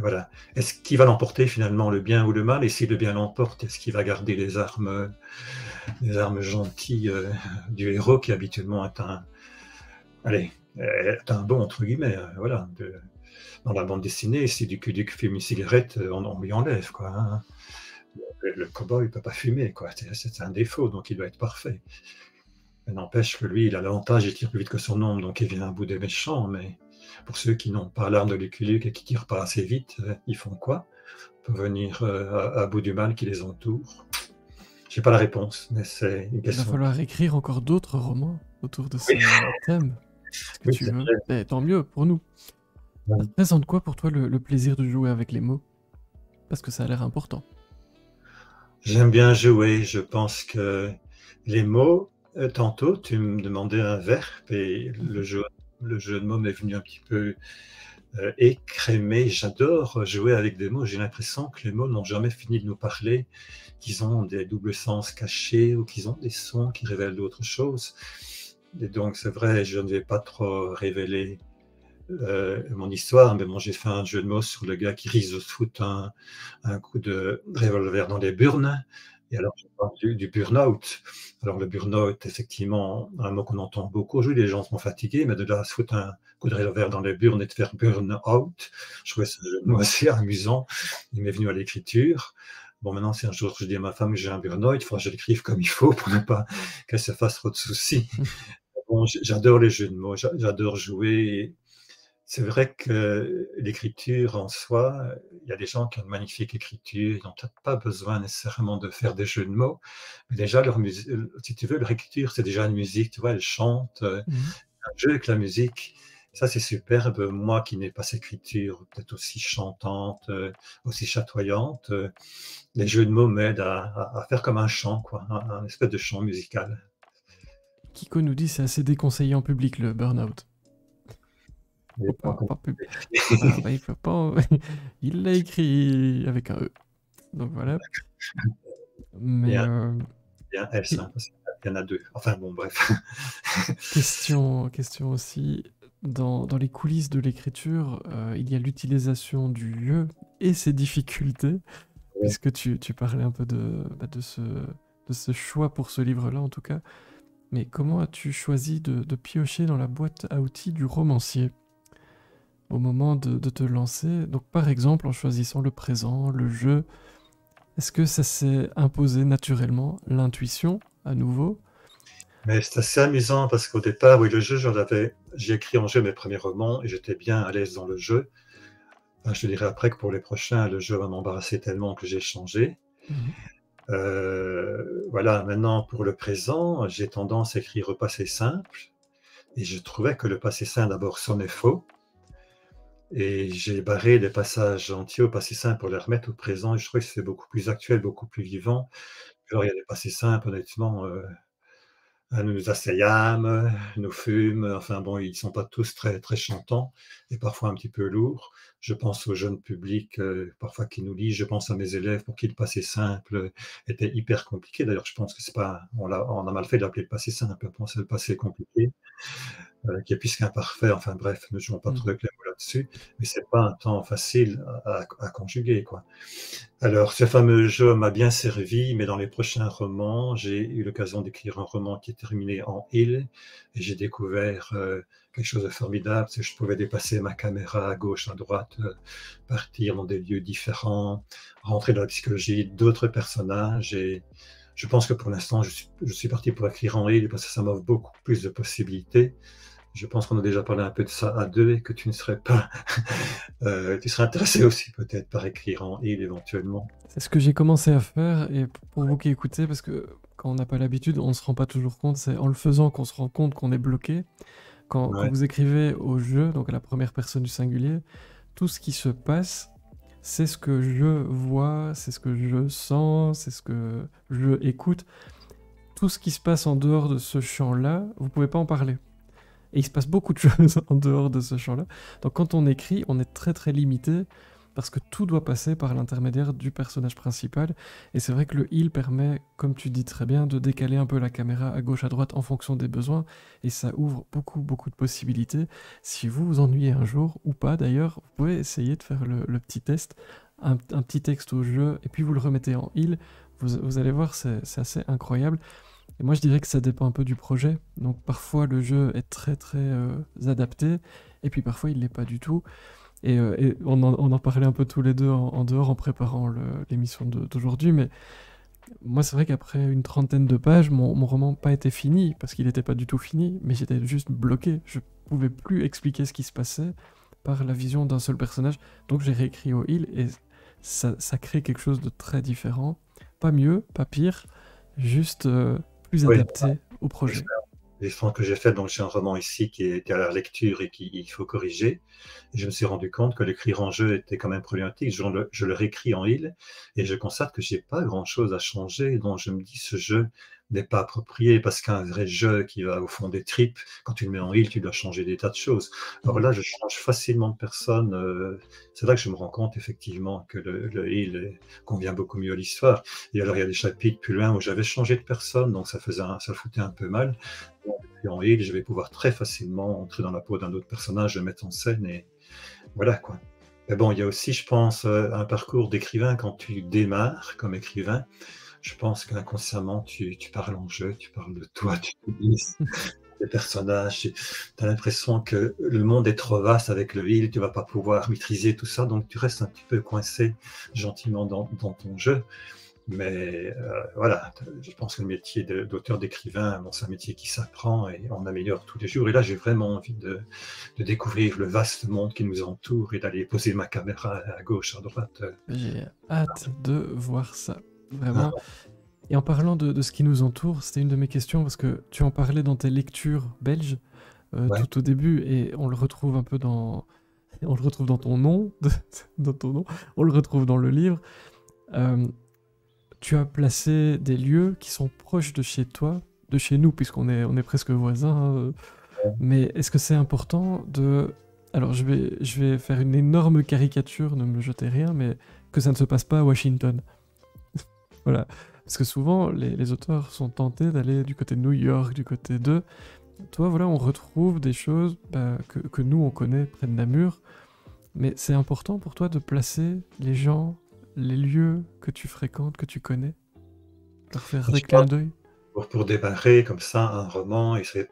Voilà. Est-ce qu'il va l'emporter finalement, le bien ou le mal? Et si le bien l'emporte, est-ce qu'il va garder les armes gentilles du héros qui habituellement est allez, est un bon entre guillemets, voilà. Dans la bande dessinée, si Duc fume une cigarette, on lui enlève, quoi, hein. Le cowboy ne peut pas fumer, quoi. C'est un défaut, donc il doit être parfait. Mais n'empêche que lui, il a l'avantage, il tire plus vite que son ombre, donc il vient à bout des méchants. Mais pour ceux qui n'ont pas l'arme de Lucky Luke et qui tirent pas assez vite, ils font quoi pour venir à bout du mal qui les entoure? J'ai pas la réponse, mais c'est une Il va question. falloir écrire encore d'autres romans autour de ce Oui, thème. Est-ce que oui, tu c'est veux? vrai. Eh, tant mieux pour nous. Ça représente quoi pour toi le plaisir de jouer avec les mots? Parce que ça a l'air important. J'aime bien jouer. Je pense que les mots, Tantôt, tu me demandais un verbe et le jeu de mots m'est venu un petit peu écrémé. J'adore jouer avec des mots. J'ai l'impression que les mots n'ont jamais fini de nous parler, qu'ils ont des doubles sens cachés ou qu'ils ont des sons qui révèlent d'autres choses. Et donc, c'est vrai, je ne vais pas trop révéler mon histoire, mais bon, j'ai fait un jeu de mots sur le gars qui risque de se foutre un coup de revolver dans les burnes. Et alors, je parle du burn-out. Alors, le burn-out, effectivement, un mot qu'on entend beaucoup aujourd'hui, les gens sont fatigués, mais de là à se foutre un coup de revolver dans les burnes et de faire burn-out, je trouvais ce jeu de mots assez amusant. Il m'est venu à l'écriture. Bon, maintenant, si un jour je dis à ma femme que j'ai un burn-out, il faudra que je l'écrive comme il faut pour ne pas qu'elle se fasse trop de soucis. Bon, j'adore les jeux de mots, j'adore jouer. C'est vrai que l'écriture en soi, il y a des gens qui ont une magnifique écriture, ils n'ont peut-être pas besoin nécessairement de faire des jeux de mots, mais déjà leur musique, si tu veux, leur écriture, c'est déjà une musique, tu vois, elles chantent, Mhm. un jeu avec la musique, ça c'est superbe. Moi qui n'ai pas cette écriture peut-être aussi chantante, aussi chatoyante, les jeux de mots m'aident à faire comme un chant, quoi, un espèce de chant musical. Kiko nous dit c'est assez déconseillé en public le burn-out. Mais Faut pas pas compliqué. Ah bah, il faut pas. Il l'a écrit avec un E. Donc voilà. Il y Mais a, il y a un S, que- hein, parce qu'il y en a deux. Enfin bon, bref. question aussi. Dans les coulisses de l'écriture, il y a l'utilisation du je et ses difficultés, puisque tu parlais un peu de ce choix pour ce livre-là en tout cas. Mais comment as-tu choisi de piocher dans la boîte à outils du romancier au moment de te lancer? Donc par exemple en choisissant le présent, le je, est-ce que ça s'est imposé naturellement, l'intuition à nouveau? Mais c'est assez amusant parce qu'au départ, oui, le jeu, j'ai écrit en jeu mes premiers romans et j'étais bien à l'aise dans le jeu. Enfin, je te dirai après que pour les prochains, le jeu va m'embarrasser tellement que j'ai changé. Mhm. Voilà, maintenant pour le présent, j'ai tendance à écrire au passé simple et je trouvais que le passé simple d'abord sonnait faux et j'ai barré des passages entiers au passé simple pour les remettre au présent et je trouvais que c'est beaucoup plus actuel, beaucoup plus vivant. Genre, il y a des passés simples, honnêtement. Nous nous asseyâmes, nous fûmes, enfin bon, ils ne sont pas tous très, très chantants et parfois un petit peu lourds. Je pense au jeune public, parfois qui nous lit, je pense à mes élèves pour qui le passé simple était hyper compliqué. D'ailleurs, je pense que c'est pas, on a mal fait d'appeler le passé simple, on pense que le passé compliqué, qui est plus qu'imparfait. Enfin bref, ne jouons pas trop Mhm. avec les mots là-dessus, mais c'est pas un temps facile à conjuguer, quoi. Alors, ce fameux jeu m'a bien servi, mais dans les prochains romans, j'ai eu l'occasion d'écrire un roman qui est terminé en il, et j'ai découvert quelque chose de formidable, c'est que je pouvais déplacer ma caméra à gauche, à droite, partir dans des lieux différents, rentrer dans la psychologie d'autres personnages, et je pense que pour l'instant, je suis parti pour écrire en il, parce que ça m'offre beaucoup plus de possibilités. Je pense qu'on a déjà parlé un peu de ça à deux et que tu ne serais pas, tu serais intéressé aussi peut-être par écrire en il éventuellement. C'est ce que j'ai commencé à faire, et pour vous qui écoutez, parce que quand on n'a pas l'habitude, on ne se rend pas toujours compte, c'est en le faisant qu'on se rend compte qu'on est bloqué. Quand Ouais. vous écrivez au je, donc à la première personne du singulier, tout ce qui se passe, c'est ce que je vois, c'est ce que je sens, c'est ce que je écoute. Tout ce qui se passe en dehors de ce champ-là, vous pouvez pas en parler. Et il se passe beaucoup de choses en dehors de ce champ-là. Donc quand on écrit, on est très très limité parce que tout doit passer par l'intermédiaire du personnage principal. Et c'est vrai que le heal permet, comme tu dis très bien, de décaler un peu la caméra à gauche à droite en fonction des besoins. Et ça ouvre beaucoup beaucoup de possibilités. Si vous vous ennuyez un jour, ou pas d'ailleurs, vous pouvez essayer de faire le petit test, un petit texte au jeu, et puis vous le remettez en heal. Vous allez voir, c'est assez incroyable. Et moi, je dirais que ça dépend un peu du projet. Donc, parfois, le jeu est très, très adapté, et puis parfois, il l'est pas du tout. Et on en parlait un peu tous les deux en dehors en préparant l'émission d'aujourd'hui, mais moi, c'est vrai qu'après une trentaine de pages, mon roman n'a pas été fini, parce qu'il n'était pas du tout fini, mais j'étais juste bloqué. Je pouvais plus expliquer ce qui se passait par la vision d'un seul personnage. Donc, j'ai réécrit au heal, et ça crée quelque chose de très différent. Pas mieux, pas pire, juste plus Oui, adapté au projet. l'expérience que j'ai faite, donc j'ai un roman ici qui était à la lecture et qu'il faut corriger. Et je me suis rendu compte que l'écrire en jeu était quand même problématique. Je le réécris en il et je constate que j'ai pas grand-chose à changer. Donc je me dis, ce jeu n'est pas approprié, parce qu'un vrai jeu qui va au fond des tripes, quand tu le mets en heal, tu dois changer des tas de choses. Alors Mhm. là, je change facilement de personne. C'est là que je me rends compte effectivement que le heal convient beaucoup mieux à l'histoire. Et alors, il y a des chapitres plus loin où j'avais changé de personne, donc ça foutait un peu mal. Et en heal, je vais pouvoir très facilement entrer dans la peau d'un autre personnage, le mettre en scène, et voilà quoi. Mais bon, il y a aussi, je pense, un parcours d'écrivain quand tu démarres comme écrivain. Je pense qu'inconsciemment, tu parles en jeu, tu parles de toi, tu utilises des personnages, tu as l'impression que le monde est trop vaste avec le heal, tu vas pas pouvoir maîtriser tout ça, donc tu restes un petit peu coincé gentiment dans ton jeu. Mais voilà, je pense que le métier d'auteur, d'écrivain, bon, c'est un métier qui s'apprend et on améliore tous les jours. Et là, j'ai vraiment envie de découvrir le vaste monde qui nous entoure et d'aller poser ma caméra à gauche, à droite. J'ai hâte de voir ça, Ah, vraiment. Et en parlant de ce qui nous entoure, c'était une de mes questions parce que tu en parlais dans tes lectures belges ouais. tout au début et on le retrouve un peu on le retrouve dans ton nom, dans ton nom, on le retrouve dans le livre. Euh, Tu as placé des lieux qui sont proches de chez toi, de chez nous, on est presque voisins. Mais est-ce que c'est important de... Alors je vais faire une énorme caricature, ne me jetez rien, mais que ça ne se passe pas à Washington. Voilà. Parce que souvent, les auteurs sont tentés d'aller du côté de New York, du côté de... Toi, voilà, on retrouve des choses que nous, on connaît près de Namur. Mais c'est important pour toi de placer les gens, les lieux que tu fréquentes, que tu connais, leur faire des Je clins pense d'œil. pour démarrer comme ça un roman, et c'est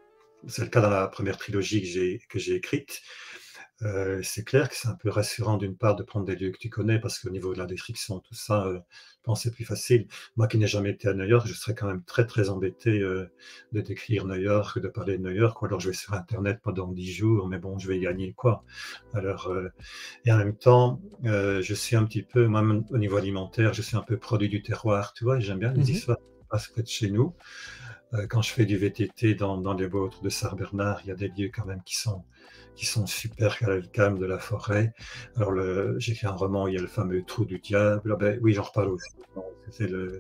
le cas dans la première trilogie que j'ai écrite. C'est clair que c'est un peu rassurant d'une part de prendre des lieux que tu connais, parce qu'au niveau de la description, tout ça, je pense que c'est plus facile. Moi qui n'ai jamais été à New York, je serais quand même très très embêté de décrire New York, de parler de New York, ou alors je vais sur Internet pendant 10 jours, mais bon, je vais y gagner quoi. Alors, et en même temps, je suis un petit peu, moi au niveau alimentaire, je suis un peu produit du terroir, tu vois, j'aime bien les Mhm. histoires qui se passent près de chez nous. Quand je fais du VTT dans les Bautres de Sart-Bernard, il y a des lieux quand même qui sont super calmes de la forêt. Alors, j'ai fait un roman où il y a le fameux Trou du Diable. Ah ben, oui, j'en reparle aussi. Non,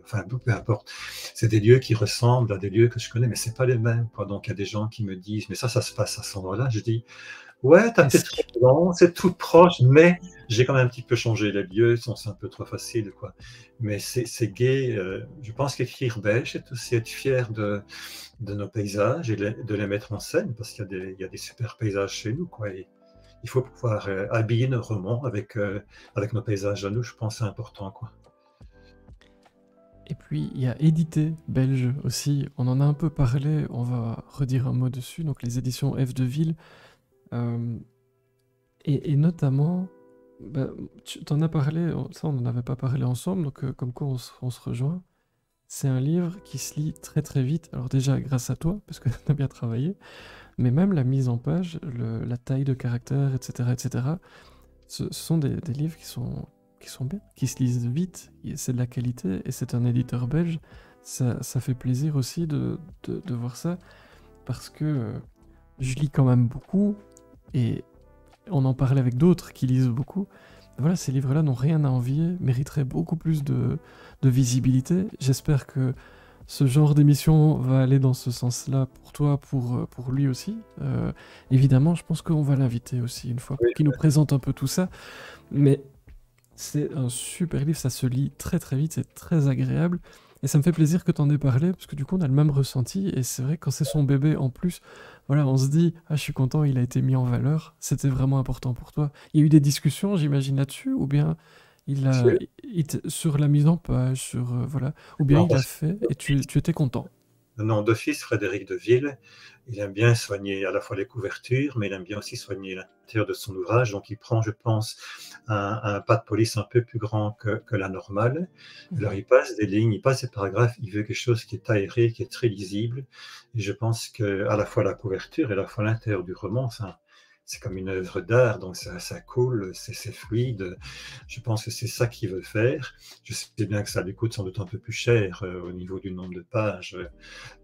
enfin, peu importe. C'est des lieux qui ressemblent à des lieux que je connais, mais c'est pas les mêmes, quoi. Donc, il y a des gens qui me disent, mais ça se passe à ce endroit-là. Je dis, ouais, t'as peut-être Presque. raison, c'est tout proche, mais j'ai quand même un petit peu changé les lieux, sinon c'est un peu trop facile, quoi. Mais c'est gai. Je pense qu'écrire belge, c'est aussi être fier de nos paysages et de les mettre en scène, parce il y a des super paysages chez nous, quoi. Et il faut pouvoir habiller nos romans avec nos paysages à nous, je pense que c'est important, quoi. Et puis, il y a Édité belge aussi. On en a un peu parlé, on va redire un mot dessus. Donc, les éditions F de Ville. Euh, et notamment, tu t'en as parlé, ça on n'en avait pas parlé ensemble, donc comme quoi on se rejoint. C'est un livre qui se lit très très vite. Alors déjà grâce à toi, parce que tu as bien travaillé, mais même la mise en page, la taille de caractère, etc. Ce sont des livres qui sont bien, qui se lisent vite, c'est de la qualité, et c'est un éditeur belge. Ça fait plaisir aussi de voir ça, parce que je lis quand même beaucoup, et on en parlait avec d'autres qui lisent beaucoup. Voilà, ces livres-là n'ont rien à envier, mériteraient beaucoup plus de visibilité. J'espère que ce genre d'émission va aller dans ce sens-là pour toi, pour lui aussi. Évidemment, je pense qu'on va l'inviter aussi une fois Oui, pour qu'il nous présente un peu tout ça. Mais c'est un super livre, ça se lit très très vite, c'est très agréable. Et ça me fait plaisir que tu en aies parlé, parce que du coup on a le même ressenti, et c'est vrai que quand c'est son bébé en plus, voilà, on se dit, ah je suis content, il a été mis en valeur, c'était vraiment important pour toi. Il y a eu des discussions, j'imagine, là-dessus, ou bien il a, sûr. sur la mise en page, sur, voilà, ou bien Non, il a parce fait, et tu étais content. Non, d'office, Frédéric Deville, il aime bien soigner à la fois les couvertures, mais il aime bien aussi soigner l'intérieur de son ouvrage. Donc, il prend, je pense, un pas de police un peu plus grand que la normale. Alors, Mhm. il passe des lignes, il passe des paragraphes, il veut quelque chose qui est aéré, qui est très lisible. Et je pense que à la fois la couverture et à la fois l'intérieur du roman, c'est comme une œuvre d'art, donc ça coule, c'est fluide. Je pense que c'est ça qu'il veut faire. Je sais bien que ça lui coûte sans doute un peu plus cher au niveau du nombre de pages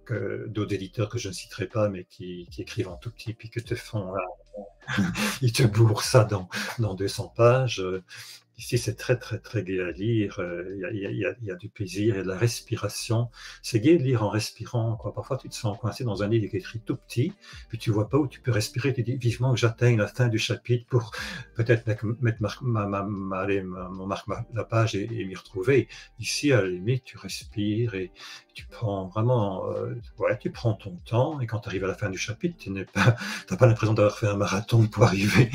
que d'autres éditeurs que je ne citerai pas, mais qui écrivent en tout petit, puis que te font, ils te bourrent ça dans 200 pages. Ici, c'est très, très, très gai à lire. Il y a du plaisir, il y a de la respiration. C'est gai de lire en respirant, quoi. Parfois, tu te sens coincé dans un livre qui est écrit tout petit, puis tu vois pas où tu peux respirer. Tu dis vivement que j'atteigne la fin du chapitre pour peut-être mettre la page et m'y retrouver. Ici, à la limite, tu respires et tu prends vraiment, ouais, tu prends ton temps. Et quand tu arrives à la fin du chapitre, tu n'as pas l'impression d'avoir fait un marathon pour arriver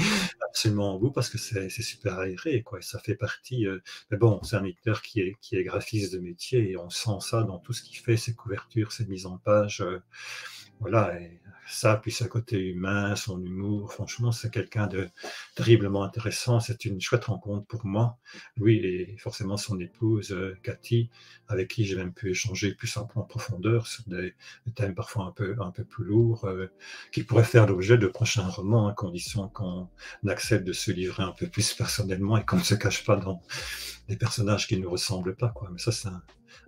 absolument au bout parce que c'est super aéré, quoi. Et ça fait partie. Mais bon, c'est un éditeur qui est graphiste de métier et on sent ça dans tout ce qu'il fait, ses couvertures, ses mises en page. Voilà, et ça, puis sa côté humain, son humour, franchement, c'est quelqu'un de terriblement intéressant. C'est une chouette rencontre pour moi. Lui et forcément son épouse, Cathy, avec qui j'ai même pu échanger plus en profondeur sur des thèmes parfois un peu plus lourds, qui pourraient faire l'objet de prochains romans, à condition qu'on accepte de se livrer un peu plus personnellement et qu'on ne se cache pas dans des personnages qui ne nous ressemblent pas, quoi. Mais ça, c'est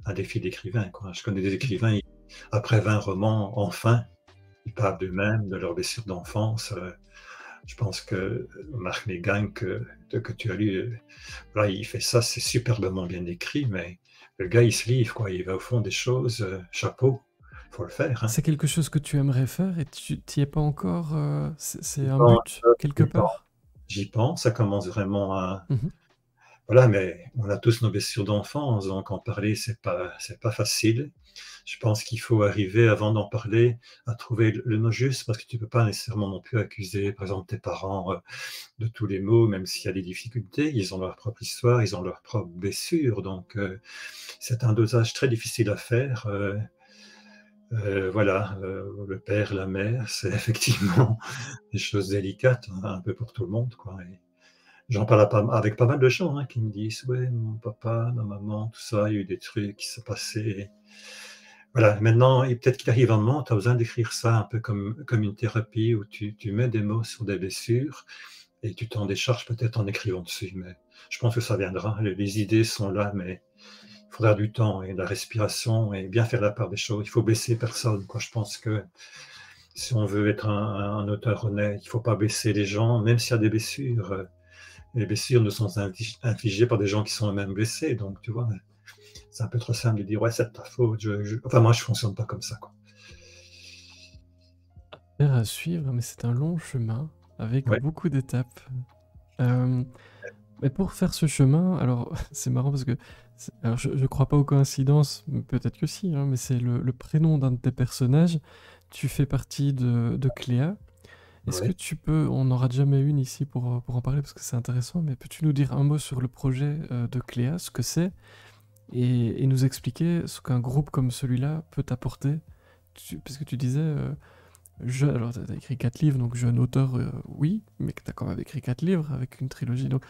un défi d'écrivain, quoi. Je connais des écrivains, après 20 romans, enfin, ils parlent d'eux-mêmes, de leurs blessures d'enfance. Je pense que Marc Mégagne, que tu as lu, voilà, il fait ça, c'est superbement bien écrit, mais le gars, il se livre, quoi. Il va au fond des choses, chapeau, il faut le faire. Hein. C'est quelque chose que tu aimerais faire et tu t'y es pas encore. C'est J'y un pense, but, quelque j'y pense, part? j'y pense, ça commence vraiment à... Mhm. Voilà, mais on a tous nos blessures d'enfance, donc en parler, c'est pas facile. Je pense qu'il faut arriver, avant d'en parler, à trouver le mot juste, parce que tu ne peux pas nécessairement non plus accuser, par exemple, tes parents de tous les maux, même s'il y a des difficultés. Ils ont leur propre histoire, ils ont leurs propres blessures, donc c'est un dosage très difficile à faire. Voilà, le père, la mère, c'est effectivement des choses délicates, hein, un peu pour tout le monde, quoi. Et j'en parle avec pas mal de gens hein, qui me disent, ouais, mon papa, ma maman, tout ça, il y a eu des trucs qui se passaient. Voilà, maintenant, et peut-être qu'il arrive un moment, tu as besoin d'écrire ça un peu comme une thérapie où tu mets des mots sur des blessures et tu t'en décharges peut-être en écrivant dessus. Mais je pense que ça viendra. Les idées sont là, mais il faudra du temps et de la respiration et bien faire la part des choses. Il faut blesser personne, quoi. Je pense que si on veut être un auteur honnête, il ne faut pas blesser les gens, même s'il y a des blessures. Les blessures ne sont infligées par des gens qui sont eux-mêmes blessés. Donc, tu vois, c'est un peu trop simple de dire, ouais, c'est de ta faute. Enfin, moi, je ne fonctionne pas comme ça, quoi. Faire à suivre, mais c'est un long chemin avec Ouais, beaucoup d'étapes. Euh, mais pour faire ce chemin, alors c'est marrant parce que alors je crois pas aux coïncidences, mais peut-être que si, hein, mais c'est le prénom d'un de tes personnages. Tu fais partie de Cléa. Est-ce que ouais. tu peux, on n'aura jamais une ici pour en parler parce que c'est intéressant, mais peux-tu nous dire un mot sur le projet de Cléa, ce que c'est, et nous expliquer ce qu'un groupe comme celui-là peut apporter? Parce que tu disais, alors t'as écrit 4 livres, donc jeune auteur, oui, mais que t'as quand même écrit 4 livres avec une trilogie, donc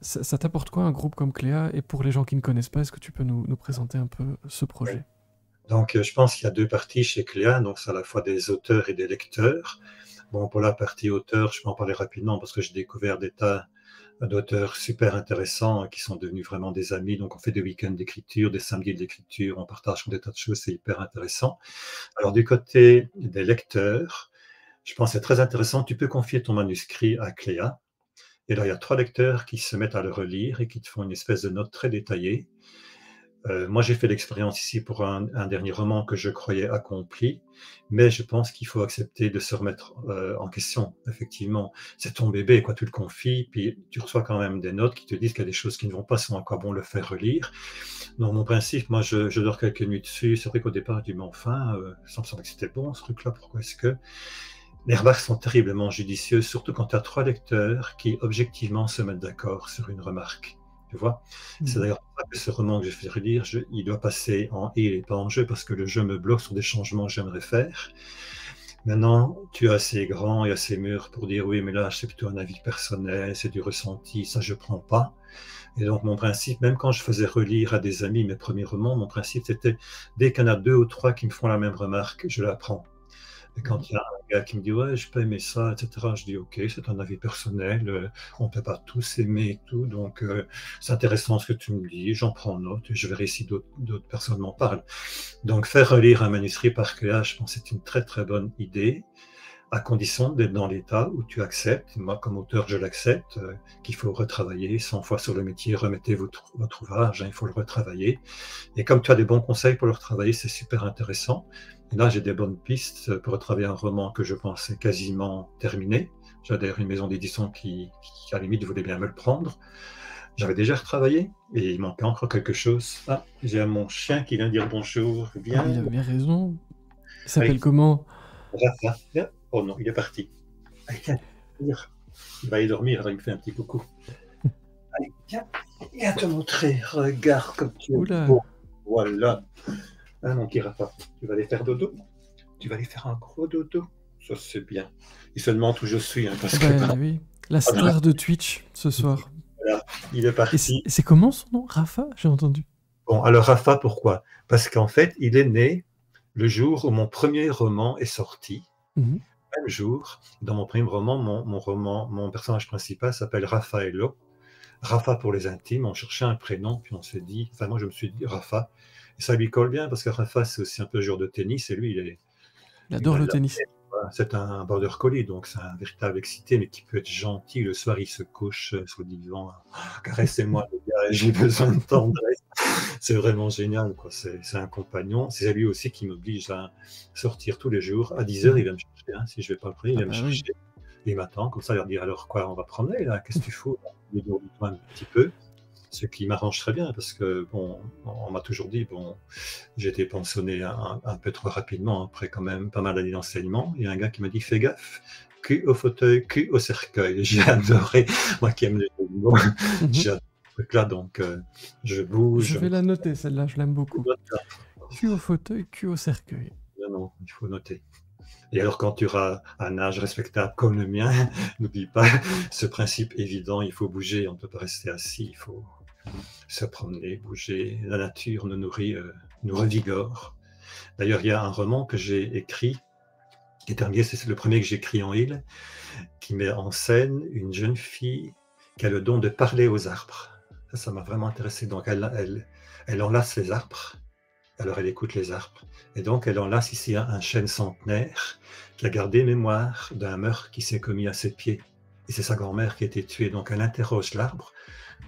ça t'apporte quoi un groupe comme Cléa? Et pour les gens qui ne connaissent pas, est-ce que tu peux nous présenter un peu ce Ouais. projet? Donc, je pense qu'il y a deux parties chez Cléa. Donc, c'est à la fois des auteurs et des lecteurs. Bon, pour la partie auteur, je peux en parler rapidement parce que j'ai découvert des tas d'auteurs super intéressants qui sont devenus vraiment des amis. Donc, on fait des week-ends d'écriture, des samedis d'écriture, on partage des tas de choses, c'est hyper intéressant. Alors, du côté des lecteurs, je pense que c'est très intéressant. Tu peux confier ton manuscrit à Cléa. Et là, il y a 3 lecteurs qui se mettent à le relire et qui te font une espèce de note très détaillée. Moi, j'ai fait l'expérience ici pour un dernier roman que je croyais accompli, mais je pense qu'il faut accepter de se remettre en question. Effectivement, c'est ton bébé, quoi, tu le confies, puis tu reçois quand même des notes qui te disent qu'il y a des choses qui ne vont pas, sinon à quoi bon le faire relire. Donc, mon principe, moi, je dors quelques nuits dessus. C'est vrai qu'au départ, je dis, mais enfin, ça me semblait que c'était bon, ce truc-là, pourquoi est-ce que... Les remarques sont terriblement judicieuses, surtout quand tu as 3 lecteurs qui, objectivement, se mettent d'accord sur une remarque. Tu vois? C'est Mhm. d'ailleurs pour ça que ce roman que j'ai fait relire, il doit passer en et pas en jeu, parce que le jeu me bloque sur des changements que j'aimerais faire. Maintenant, tu es assez grand et assez mûr pour dire oui, mais là, c'est plutôt un avis personnel, c'est du ressenti, ça je prends pas. Et donc, mon principe, même quand je faisais relire à des amis mes premiers romans, mon principe c'était dès qu'il y en a 2 ou 3 qui me font la même remarque, je la prends. Et Mhm. quand il y a un gars qui me dit ouais, j'ai pas aimé ça, etc., je dis ok, c'est un avis personnel, on peut pas tous aimer et tout, donc c'est intéressant ce que tu me dis, j'en prends note et je verrai si d'autres personnes m'en parlent. Donc faire relire un manuscrit par Cléa, je pense que c'est une très très bonne idée. à condition d'être dans l'état où tu acceptes, moi comme auteur je l'accepte, qu'il faut retravailler 100 fois sur le métier, remettez votre ouvrage, hein, il faut le retravailler. Et comme tu as des bons conseils pour le retravailler, c'est super intéressant. Et là, j'ai des bonnes pistes pour retravailler un roman que je pensais quasiment terminé. J'ai d'ailleurs une maison d'édition qui, à la limite, voulait bien me le prendre. J'avais déjà retravaillé et il manquait encore quelque chose. Ah, j'ai mon chien qui vient dire bonjour. Viens. Ah, il a bien raison. Il s'appelle Allez. comment? Rafa, viens. Oh non, il est parti. Allez, viens. Il va y dormir, alors il me fait un petit coucou. Allez, viens te montrer. Regarde comme tu es Oula. beau. Voilà. Ah mon petit Rafa, tu vas aller faire dodo? Tu vas aller faire un gros dodo? Ça, c'est bien. Il se demande où je suis. Hein, parce que, Oui, la star de Twitch ce soir. voilà, il est Et parti. c'est comment son nom? Rafa? J'ai entendu. Bon, alors Rafa, pourquoi? Parce qu'en fait, il est né le jour où mon premier roman est sorti. Mhm. Même jour, dans mon premier roman, mon personnage principal s'appelle Raffaello. Rafa pour les intimes, on cherchait un prénom, puis on s'est dit, enfin moi je me suis dit Rafa. Et ça lui colle bien parce que Rafa c'est aussi un peu joueur de tennis et lui Il adore le tennis. c'est un border collie, donc c'est un véritable excité, mais qui peut être gentil. Le soir, il se couche sur le divan. Caressez-moi, les gars, j'ai besoin de tendresse. C'est vraiment génial, quoi. C'est un compagnon. C'est lui aussi qui m'oblige à sortir tous les jours. À 10h, il vient me chercher. Hein. Si je ne vais pas le prendre, il vient me chercher. Il m'attend, comme ça, il va dire alors quoi, on va promener là, qu'est-ce que tu fous? Il me un petit peu. Ce qui m'arrange très bien parce que, bon, on m'a toujours dit, bon, j'ai été pensionné un peu trop rapidement, après quand même pas mal d'années d'enseignement. Il y a un gars qui m'a dit, fais gaffe, cul au fauteuil, cul au cercueil. J'ai adoré, moi qui aime les mots, j'ai adoré ce truc-là, donc je bouge. Je vais la noter, celle-là, je l'aime beaucoup. Cul au fauteuil, cul au cercueil. Non, il faut noter. Et alors, quand tu auras un âge respectable comme le mien, n'oublie pas ce principe évident, il faut bouger, on ne peut pas rester assis, il faut se promener, bouger. La nature nous nourrit, nous revigore. D'ailleurs, il y a un roman que j'ai écrit, qui est terminé, c'est le premier que j'ai écrit en île, qui met en scène une jeune fille qui a le don de parler aux arbres. Ça m'a vraiment intéressé. Donc, elle enlace les arbres. Alors, elle écoute les arbres. Et donc, elle enlace ici un chêne centenaire qui a gardé mémoire d'un meurtre qui s'est commis à ses pieds. Et c'est sa grand-mère qui a été tuée. Donc, elle interroge l'arbre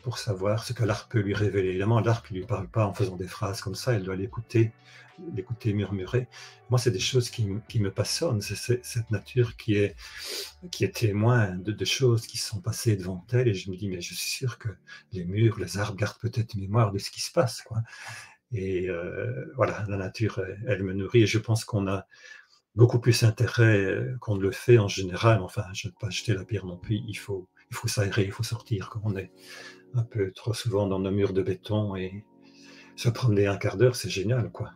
pour savoir ce que l'arbre peut lui révéler. Évidemment, l'arbre ne lui parle pas en faisant des phrases comme ça, elle doit l'écouter murmurer. Moi, c'est des choses qui me passionnent. C'est cette nature qui est témoin de choses qui sont passées devant elle. Et je me dis, mais je suis sûr que les murs, les arbres gardent peut-être mémoire de ce qui se passe, quoi. Et voilà, la nature, elle me nourrit. Et je pense qu'on a beaucoup plus intérêt qu'on ne le fait en général. Enfin, je ne veux pas jeter la pierre non plus. Il faut s'aérer, il faut sortir quand on est un peu trop souvent dans nos murs de béton et se promener un quart d'heure, c'est génial, quoi.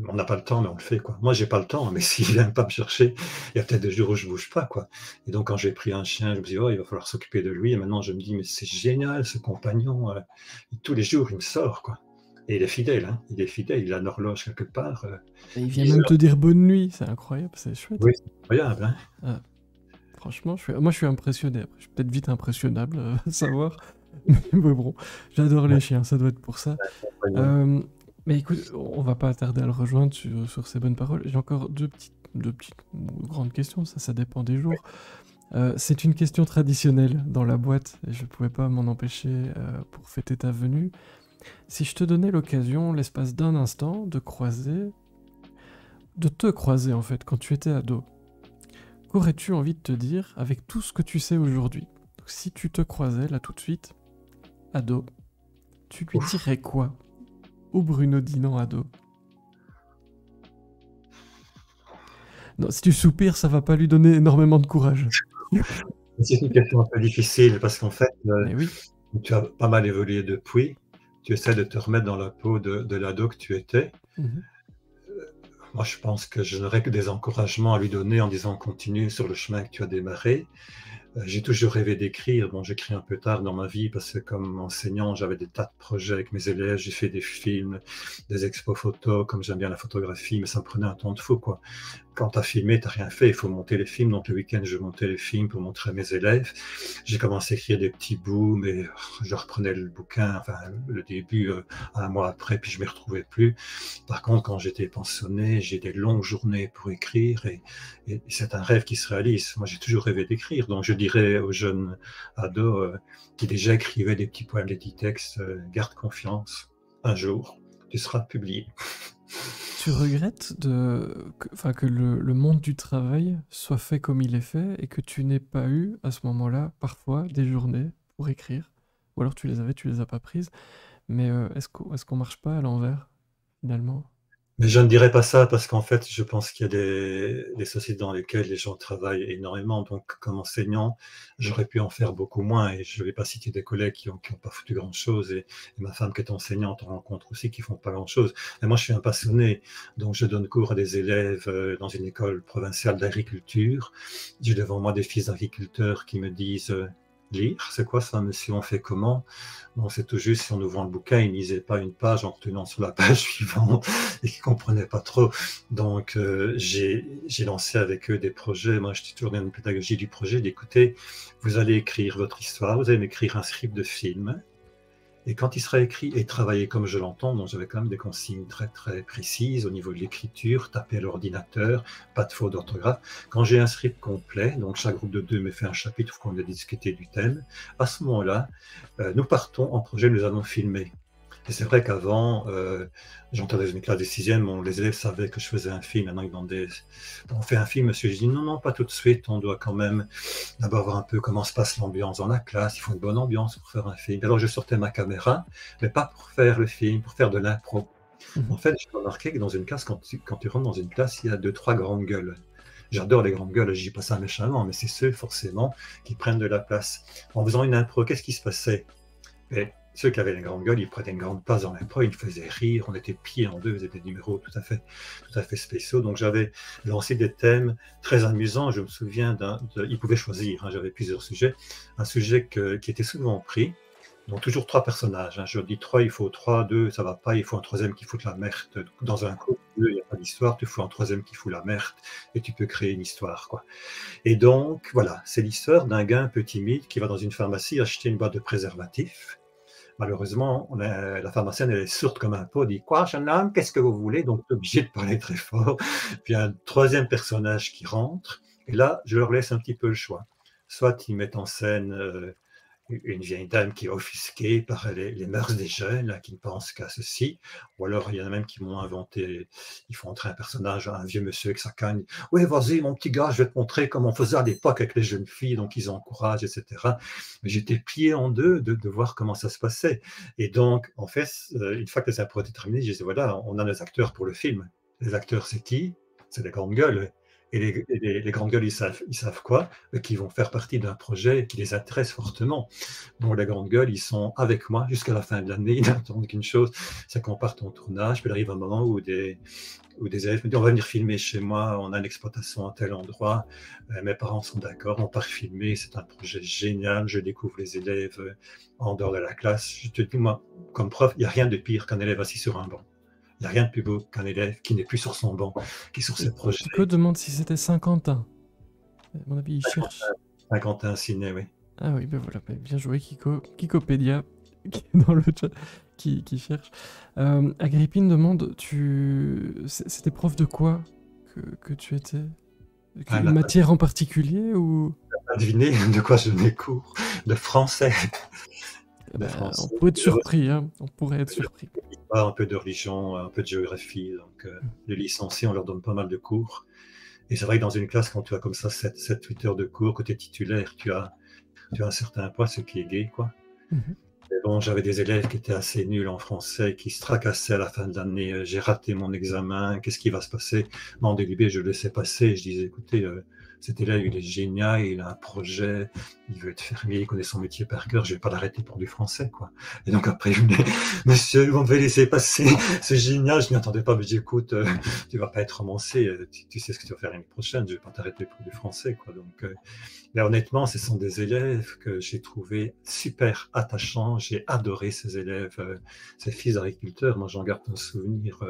On n'a pas le temps, mais on le fait, quoi. Moi, j'ai pas le temps, mais s'il vient pas me chercher, il y a peut-être des jours où je bouge pas, quoi. Et donc, quand j'ai pris un chien, je me dis, oh, il va falloir s'occuper de lui. Et maintenant, je me dis, mais c'est génial, ce compagnon. Tous les jours, il me sort, quoi. Et il est fidèle, hein. Il est fidèle, il a une horloge quelque part. Et il vient même te dire bonne nuit, c'est incroyable, c'est chouette. Oui, c'est incroyable, hein. Ah, franchement, moi, je suis impressionné. Après, je suis peut-être vite impressionnable, à savoir. Mais bon, j'adore les chiens, ça doit être pour ça. Mais écoute, on va pas tarder à le rejoindre sur ces bonnes paroles. J'ai encore deux petites ou grandes questions, ça dépend des jours. C'est une question traditionnelle dans la boîte, et je pouvais pas m'en empêcher pour fêter ta venue. Si je te donnais l'occasion, l'espace d'un instant, de te croiser en fait, quand tu étais ado, qu'aurais-tu envie de te dire avec tout ce que tu sais aujourd'hui? Donc si tu te croisais là tout de suite, ado, tu lui dirais quoi au Bruno Dinan ado? Non, si tu soupires, ça va pas lui donner énormément de courage. C'est une question un peu difficile parce qu'en fait, Oui. tu as pas mal évolué depuis. Tu essaies de te remettre dans la peau de l'ado que tu étais. Moi, je pense que je n'aurais que des encouragements à lui donner en disant continue sur le chemin que tu as démarré. J'ai toujours rêvé d'écrire. Bon, j'écris un peu tard dans ma vie parce que comme enseignant, j'avais des tas de projets avec mes élèves. J'ai fait des films, des expos photos, comme j'aime bien la photographie, mais ça me prenait un temps de fou, quoi. quand tu as filmé, tu n'as rien fait, il faut monter les films. Donc le week-end, je montais les films pour montrer à mes élèves. J'ai commencé à écrire des petits bouts, mais je reprenais le bouquin, enfin le début, un mois après, puis je ne m'y retrouvais plus. Par contre, quand j'étais pensionné, j'ai des longues journées pour écrire et c'est un rêve qui se réalise. Moi, j'ai toujours rêvé d'écrire. Donc je dirais aux jeunes ados qui déjà écrivaient des petits poèmes, des petits textes, garde confiance. Un jour, tu seras publié. Tu regrettes que le monde du travail soit fait comme il est fait et que tu n'aies pas eu, à ce moment-là, parfois, des journées pour écrire? Ou alors tu les avais, tu les as pas prises. Mais est-ce qu'on marche pas à l'envers, finalement? Mais je ne dirais pas ça parce qu'en fait, je pense qu'il y a des sociétés dans lesquelles les gens travaillent énormément. Donc, comme enseignant, j'aurais pu en faire beaucoup moins. Et je ne vais pas citer des collègues qui ont pas foutu grand-chose. Et ma femme qui est enseignante en rencontre aussi qui font pas grand-chose. Et moi, je suis un passionné. Donc, je donne cours à des élèves dans une école provinciale d'agriculture. J'ai devant moi des fils d'agriculteurs qui me disent lire, c'est quoi ça, monsieur, on fait comment? Bon, c'est tout juste si on ouvre le bouquin, ils ne lisaient pas une page en retenant sur la page suivante et qui ne comprenaient pas trop. Donc, j'ai lancé avec eux des projets. Moi, je suis toujours dans une pédagogie du projet d'écouter, vous allez écrire votre histoire, vous allez m'écrire un script de film. Et quand il sera écrit et travaillé comme je l'entends, donc j'avais quand même des consignes très très précises au niveau de l'écriture, taper à l'ordinateur, pas de faute d'orthographe. Quand j'ai un script complet, donc chaque groupe de 2 me fait un chapitre où on a discuté du thème, à ce moment-là, nous partons en projet, nous allons filmer. Et c'est vrai qu'avant, j'entrais dans une classe de 6e, les élèves savaient que je faisais un film. Maintenant, ils demandaient, on fait un film, monsieur. Je dis, non, non, pas tout de suite. On doit quand même d'abord voir un peu comment se passe l'ambiance dans la classe. Il faut une bonne ambiance pour faire un film. Alors, je sortais ma caméra, mais pas pour faire le film, pour faire de l'impro. En fait, j'ai remarqué que dans une classe, quand tu rentres dans une classe, il y a 2-3 grandes gueules. J'adore les grandes gueules, je dis pas ça méchamment, mais c'est ceux, forcément, qui prennent de la place. En faisant une impro, qu'est-ce qui se passait? Et ceux qui avaient les grandes gueules, ils prenaient une grande place dans l'impro, ils faisaient rire, on était pliés en deux, c'était des numéros tout à fait spéciaux. Donc j'avais lancé des thèmes très amusants. Je me souviens ils pouvaient choisir, j'avais plusieurs sujets. Un sujet qui était souvent pris, donc toujours 3 personnages. Je dis 3, il faut 3, 2, ça va pas, il faut un troisième qui fout la merde. Dans un couple, il n'y a pas d'histoire, tu fous un troisième qui fout la merde et tu peux créer une histoire, quoi. Et donc, voilà, c'est l'histoire d'un gars un peu timide qui va dans une pharmacie acheter une boîte de préservatifs. Malheureusement, la pharmacienne, elle est sourde comme un pot, dit « Quoi, jeune homme, qu'est-ce que vous voulez ?» Donc, tu es obligé de parler très fort. Puis, un troisième personnage qui rentre, et là, je leur laisse un petit peu le choix. Soit ils mettent en scène une vieille dame qui est offusquée par les mœurs des jeunes, là, qui ne pensent qu'à ceci, ou alors il y en a même qui m'ont inventé, ils font entrer un personnage, un vieux monsieur avec sa canne, « Oui, vas-y, mon petit gars, je vais te montrer comment on faisait à l'époque avec les jeunes filles », donc ils encouragent, etc. Mais j'étais plié en deux de voir comment ça se passait. Et donc, en fait, une fois que les impros étaient terminés, je disais, voilà, on a nos acteurs pour le film. Les acteurs, c'est qui? C'est des grandes gueules. Et les grandes gueules, ils savent quoi? Qu'ils vont faire partie d'un projet qui les intéresse fortement. Donc, les grandes gueules, ils sont avec moi jusqu'à la fin de l'année. Ils n'attendent qu'une chose, c'est qu'on parte en tournage. Puis il arrive un moment où des élèves me disent, on va venir filmer chez moi, on a une exploitation à tel endroit. Mes parents sont d'accord, on part filmer. C'est un projet génial. Je découvre les élèves en dehors de la classe. Je te dis, moi, comme prof, il n'y a rien de pire qu'un élève assis sur un banc. Il n'y a rien de plus beau qu'un élève qui n'est plus sur son banc, qui est sur ses projets. Kiko demande si c'était Saint-Quentin. À mon avis, il cherche. Saint-Quentin Ciné, oui. Ah oui, ben voilà, bien joué Kiko. Kikopédia, qui est dans le chat, qui cherche. Agrippine demande, c'était prof de quoi que tu étais? Une matière en particulier ou? Pas deviné de quoi je donnais cours. De français. On pourrait être surpris, hein. On pourrait être surpris. Un peu de religion, un peu de géographie. Donc, les licenciés, on leur donne pas mal de cours. Et c'est vrai que dans une classe, quand tu as comme ça 7-8 heures de cours, que tu es titulaire, tu as un certain poids, ce qui est gai, quoi. Mais bon, j'avais des élèves qui étaient assez nuls en français, qui se tracassaient à la fin de l'année. J'ai raté mon examen, qu'est-ce qui va se passer? Mon délibé, je le laissais passer. Je disais, écoutez, cet élève, il est génial, il a un projet, il veut être fermier, il connaît son métier par cœur, je vais pas l'arrêter pour du français, quoi. Et donc après, je me dis, monsieur, vous m'avez laissé passer, c'est génial, je m'y attendais pas, mais je dis, écoute, tu vas pas être romancier, tu sais ce que tu vas faire l'année prochaine, je vais pas t'arrêter pour du français, quoi. Donc, là, honnêtement, ce sont des élèves que j'ai trouvé super attachants, j'ai adoré ces élèves, ces fils d'agriculteurs, moi j'en garde un souvenir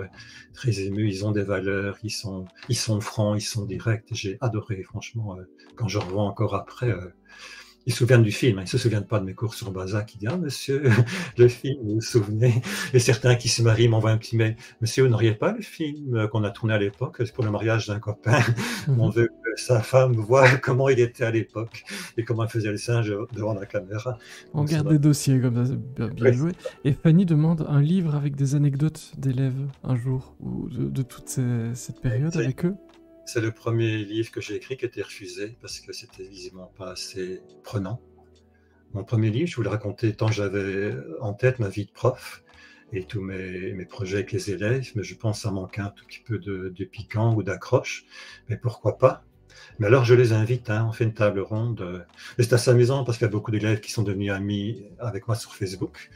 très ému, ils ont des valeurs, ils sont francs, ils sont directs, j'ai adoré, franchement, quand je revois encore après, ils se souviennent du film, hein, ils ne se souviennent pas de mes cours sur Balzac, qui disent ah monsieur, le film, vous vous souvenez? Et certains qui se marient m'envoient un petit mail, monsieur, vous n'auriez pas le film qu'on a tourné à l'époque pour le mariage d'un copain? On veut que sa femme voit comment il était à l'époque et comment il faisait le singe devant la caméra. On Donc, ça garde va. des dossiers comme ça, c'est bien Ouais, joué. Et Fanny demande un livre avec des anecdotes d'élèves un jour, ou de toute cette période avec eux. c'est le premier livre que j'ai écrit qui a été refusé parce que c'était visiblement pas assez prenant. Mon premier livre, je voulais raconter tant que j'avais en tête ma vie de prof et tous mes projets avec les élèves, mais je pense que ça manquait un tout petit peu de piquant ou d'accroche. Mais pourquoi pas? Mais alors je les invite, hein, on fait une table ronde. Et c'est assez amusant parce qu'il y a beaucoup d'élèves qui sont devenus amis avec moi sur Facebook.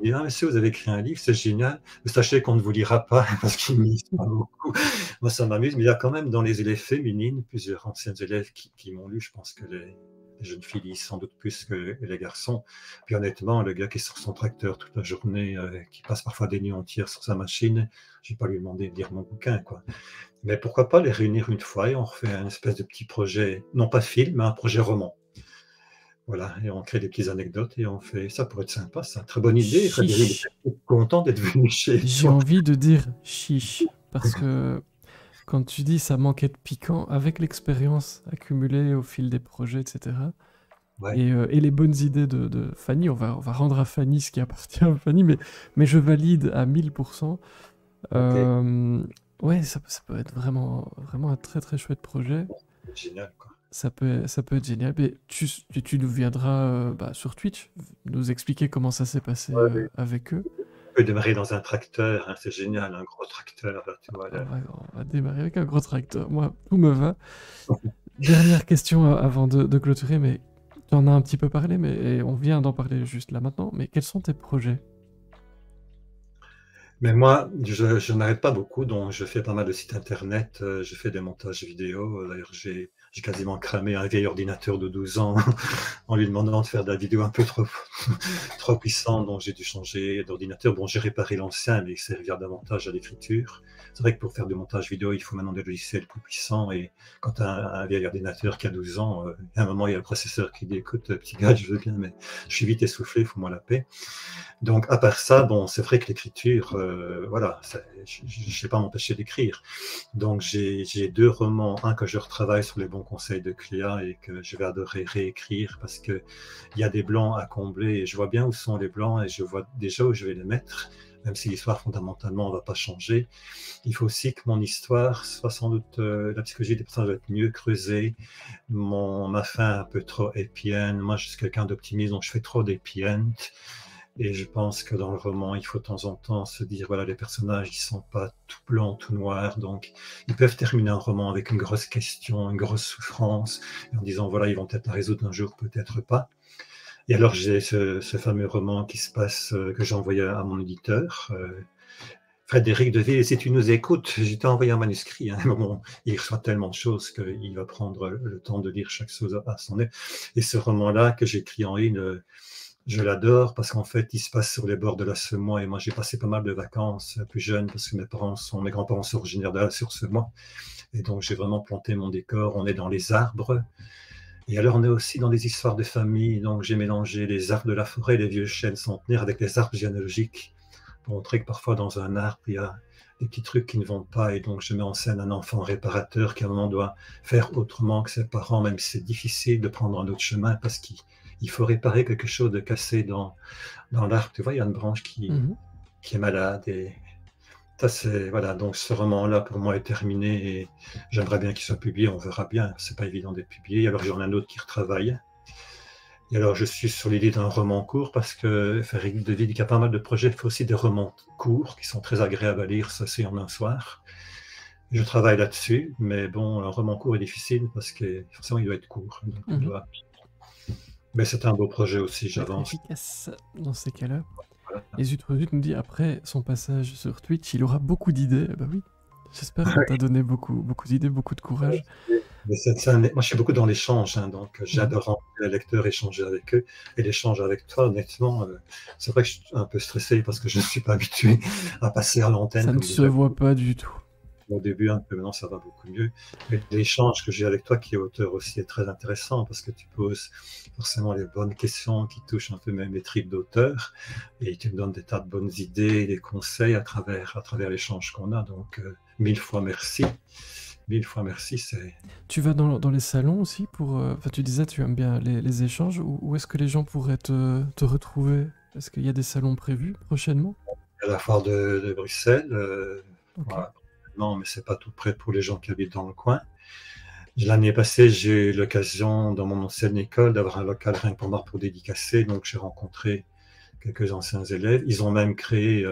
Et ah, monsieur, vous avez écrit un livre, c'est génial. Mais sachez qu'on ne vous lira pas parce qu'ils ne lisent pas beaucoup. Moi, ça m'amuse, mais il y a quand même dans les élèves féminines plusieurs anciennes élèves qui m'ont lu. Je pense que les jeunes filles lisent sans doute plus que les garçons. Puis honnêtement, le gars qui est sur son tracteur toute la journée, qui passe parfois des nuits entières sur sa machine, je vais pas lui demander de lire mon bouquin, quoi. Mais pourquoi pas les réunir une fois et on refait un espèce de petit projet, non pas film, mais un projet roman. Voilà, et on crée des petites anecdotes et on fait ça pourrait être sympa, ça. Très bonne idée, Frédéric. Chiche. Je suis content d'être venu chez J'ai toi. envie de dire chiche, parce que quand tu dis ça manquait de piquant, avec l'expérience accumulée au fil des projets, etc., Ouais, et les bonnes idées de Fanny, on va rendre à Fanny ce qui appartient à Fanny, mais je valide à 1000%. ok, Ouais, ça peut être vraiment un très très chouette projet. génial, quoi. Ça peut être génial. Mais tu nous viendras sur Twitch nous expliquer comment ça s'est passé Ouais, ouais. avec eux. On peut démarrer dans un tracteur, hein, c'est génial, un gros tracteur, là, tu vois. On va démarrer avec un gros tracteur. Moi, tout me va. Dernière question avant de clôturer, mais tu en as un petit peu parlé, mais et on vient d'en parler juste là maintenant. Mais quels sont tes projets? Mais moi, je n'arrête pas beaucoup, donc je fais pas mal de sites internet, je fais des montages vidéo. D'ailleurs, j'ai quasiment cramé un vieil ordinateur de 12 ans en lui demandant de faire de la vidéo un peu trop, trop puissante, donc j'ai dû changer d'ordinateur. Bon, j'ai réparé l'ancien, mais il servira davantage à l'écriture. C'est vrai que pour faire du montage vidéo, il faut maintenant des logiciels plus puissants, et quand tu as un vieil ordinateur qui a 12 ans, à un moment, il y a le processeur qui dit, écoute, petit gars, je veux bien, mais je suis vite essoufflé, fous-moi la paix. Donc, à part ça, bon, c'est vrai que l'écriture, voilà, je ne sais pas m'empêcher d'écrire. Donc, j'ai deux romans, un que je retravaille sur les bons conseils de Cléa et que je vais adorer réécrire parce qu'il y a des blancs à combler et je vois bien où sont les blancs et je vois déjà où je vais les mettre, même si l'histoire fondamentalement ne va pas changer. Il faut aussi que mon histoire soit sans doute, la psychologie des personnages doit être mieux creusée, ma fin un peu trop épienne. Moi, je suis quelqu'un d'optimiste, donc je fais trop d'épienne. Et je pense que dans le roman, il faut de temps en temps se dire, voilà, les personnages, ils sont pas tout blancs, tout noirs, donc ils peuvent terminer un roman avec une grosse question, une grosse souffrance, en disant, voilà, ils vont peut-être la résoudre un jour, peut-être pas. Et alors, j'ai ce fameux roman qui se passe, que j'ai envoyé à mon éditeur, Frédéric Deville, si tu nous écoutes, je t'ai envoyé un manuscrit, hein, bon, il reçoit tellement de choses qu'il va prendre le temps de lire chaque chose à son nez. Et ce roman-là, que j'écris en ligne, je l'adore parce qu'en fait, il se passe sur les bords de la Semois et moi, j'ai passé pas mal de vacances plus jeune parce que mes grands-parents sont originaires de la Sur-Semois. Et donc, j'ai vraiment planté mon décor. On est dans les arbres. Et alors, on est aussi dans des histoires de famille. Donc, j'ai mélangé les arbres de la forêt, les vieux chênes centenaires avec les arbres généalogiques pour montrer que parfois, dans un arbre, il y a des petits trucs qui ne vont pas. Et donc, je mets en scène un enfant réparateur qui, à un moment, doit faire autrement que ses parents, même si c'est difficile de prendre un autre chemin parce qu'il faut réparer quelque chose de cassé dans l'arbre. Tu vois, il y a une branche qui est malade. Et ça, c'est, voilà, donc ce roman-là, pour moi, est terminé et j'aimerais bien qu'il soit publié. On verra bien. C'est pas évident d'être publié. Alors, j'en ai un autre qui retravaille. Et alors, je suis sur l'idée d'un roman court parce que Frédéric Deville dit qu'il y a pas mal de projets. Il faut aussi des romans courts qui sont très agréables à lire. Ça, c'est en un soir. Je travaille là-dessus, mais bon, un roman court est difficile parce que forcément il doit être court. Donc on Mhm. doit... Mais c'est un beau projet aussi, Faut être j'avance. efficace dans ces cas-là. Voilà. Et Zut nous dit après son passage sur Twitch, il aura beaucoup d'idées. Bah oui, j'espère qu'on t'a donné beaucoup d'idées, beaucoup de courage. Mais moi, je suis beaucoup dans l'échange, hein, donc Mhm. j'adore rencontrer les lecteurs, échanger avec eux. Et l'échange avec toi, honnêtement, c'est vrai que je suis un peu stressé parce que je ne suis pas habitué à passer à l'antenne Ça ne comme se déjà voit pas du tout. au début, un peu maintenant ça va beaucoup mieux. Mais l'échange que j'ai avec toi, qui est auteur aussi, est très intéressant parce que tu poses forcément les bonnes questions qui touchent un peu même mes tripes d'auteur et tu me donnes des tas de bonnes idées, des conseils à travers l'échange qu'on a. Donc, mille fois merci. Mille fois merci. Tu vas dans les salons aussi pour... Enfin, tu disais tu aimes bien les échanges. Où est-ce que les gens pourraient te retrouver? Est-ce qu'il y a des salons prévus prochainement? À la foire de Bruxelles. Ok. Voilà. Non, mais c'est pas tout près pour les gens qui habitent dans le coin. L'année passée, j'ai eu l'occasion, dans mon ancienne école, d'avoir un local rien que pour moi pour dédicacer. Donc, j'ai rencontré quelques anciens élèves. Ils ont même créé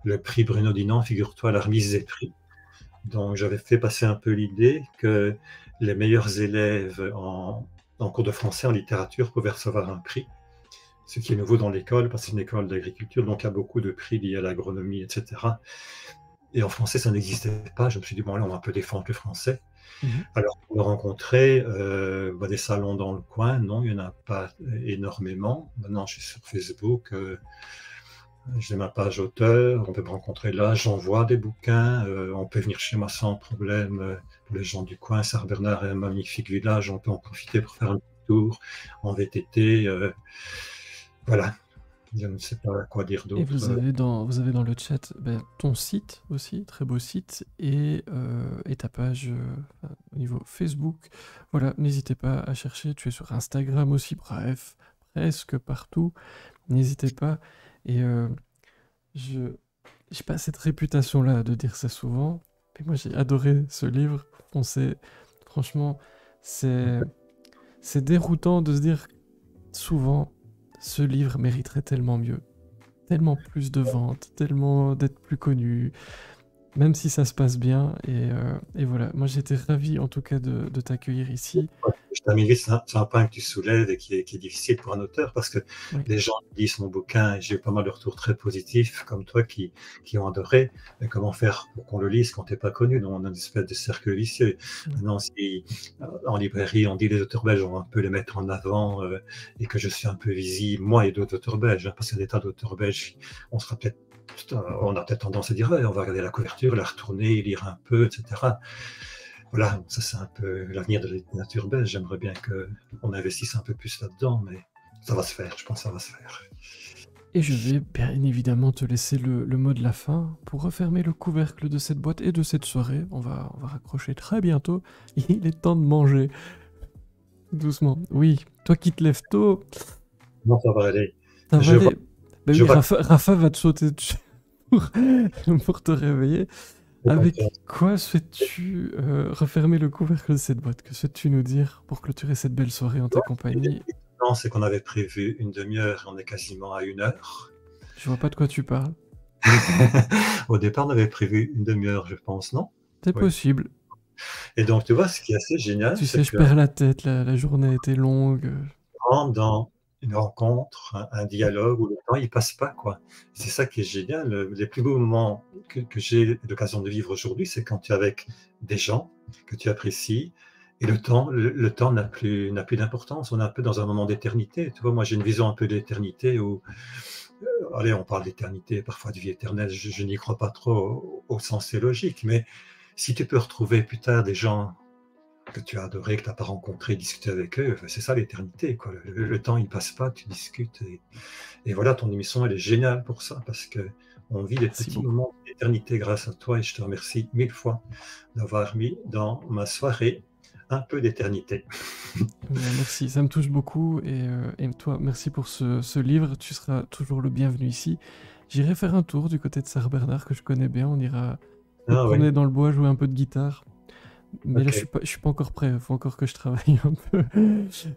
le prix Bruno Dinan, figure-toi, la remise des prix. Donc, j'avais fait passer un peu l'idée que les meilleurs élèves en cours de français, en littérature, pouvaient recevoir un prix. Ce qui est nouveau dans l'école, parce que c'est une école d'agriculture, donc il y a beaucoup de prix liés à l'agronomie, etc. Et en français, ça n'existait pas. Je me suis dit, bon, là, on va un peu défendre le français. Mhm. Alors, pour me rencontrer, des salons dans le coin, non, il n'y en a pas énormément. Maintenant, je suis sur Facebook, j'ai ma page auteur, on peut me rencontrer là, j'envoie des bouquins, on peut venir chez moi sans problème. Pour les gens du coin, Sarre-Bernard est un magnifique village, on peut en profiter pour faire un petit tour en VTT. Voilà, je ne sais pas quoi dire Et d'autre. vous avez dans le chat ton site aussi, très beau site, et ta page enfin, au niveau Facebook. Voilà, n'hésitez pas à chercher. Tu es sur Instagram aussi, bref, presque partout. N'hésitez pas. Et je j'ai pas cette réputation-là de dire ça souvent, mais moi j'ai adoré ce livre. Franchement, c'est c'est déroutant de se dire que souvent ce livre mériterait tellement mieux, tellement plus de ventes, tellement d'être plus connu, même si ça se passe bien. Et voilà, moi j'étais ravi en tout cas de t'accueillir ici. Je t'amène, c'est un point que tu soulèves et qui est difficile pour un auteur parce que Oui. les gens lisent mon bouquin et j'ai eu pas mal de retours très positifs comme toi qui ont adoré. Mais comment faire pour qu'on le lise quand tu n'es pas connu? Donc, on a une espèce de cercle vicieux. Mm. Maintenant, si en librairie, on dit les auteurs belges, on va un peu les mettre en avant et que je suis un peu visible, moi et d'autres auteurs belges, hein, parce qu'il y a des tas d'auteurs belges, on a peut-être tendance à dire ouais, on va regarder la couverture, la retourner, lire un peu, etc. Voilà, ça c'est un peu l'avenir de la littérature belge. J'aimerais bien qu'on investisse un peu plus là-dedans, mais ça va se faire, je pense que ça va se faire. Et je vais bien évidemment te laisser le mot de la fin pour refermer le couvercle de cette boîte et de cette soirée. On va raccrocher très bientôt. Il est temps de manger. Doucement. Oui, toi qui te lèves tôt, Non, ça va aller. ça va Je vois, aller. Ben je oui, vois Rafa va te sauter dessus pour, pour te réveiller. Avec quoi souhaites-tu refermer le couvercle de cette boîte? Que souhaites-tu nous dire pour clôturer cette belle soirée en ta compagnie? Non, c'est qu'on avait prévu une demi-heure, on est quasiment à 1 heure. Je vois pas de quoi tu parles. Au départ, on avait prévu une demi-heure, je pense, non? C'est Oui. possible. Et donc, tu vois, ce qui est assez génial, Tu sais, c'est je que perds la tête, la journée était longue. rentre dans une rencontre, un dialogue où le temps il passe pas quoi. C'est ça qui est génial. Les plus beaux moments que j'ai l'occasion de vivre aujourd'hui, c'est quand tu es avec des gens que tu apprécies et le temps n'a plus d'importance. On est un peu dans un moment d'éternité. Tu vois, moi j'ai une vision un peu d'éternité où, allez, on parle d'éternité, parfois de vie éternelle. Je n'y crois pas trop au sens logique, mais si tu peux retrouver plus tard des gens que tu as adoré, que tu n'as pas rencontré, discuter avec eux, c'est ça l'éternité. Quoi. Le temps, il passe pas, tu discutes. Et voilà, ton émission, elle est géniale pour ça, parce qu'on vit des Merci petits beaucoup. moments d'éternité grâce à toi, et je te remercie 1000 fois d'avoir mis dans ma soirée un peu d'éternité. Bien, merci, ça me touche beaucoup. Et toi, merci pour ce livre. Tu seras toujours le bienvenu ici. J'irai faire un tour du côté de Sarre-Bernard que je connais bien. On ira se Ah oui, promener dans le bois, jouer un peu de guitare. Mais là, ok. je suis pas encore prêt. Il faut encore que je travaille un peu.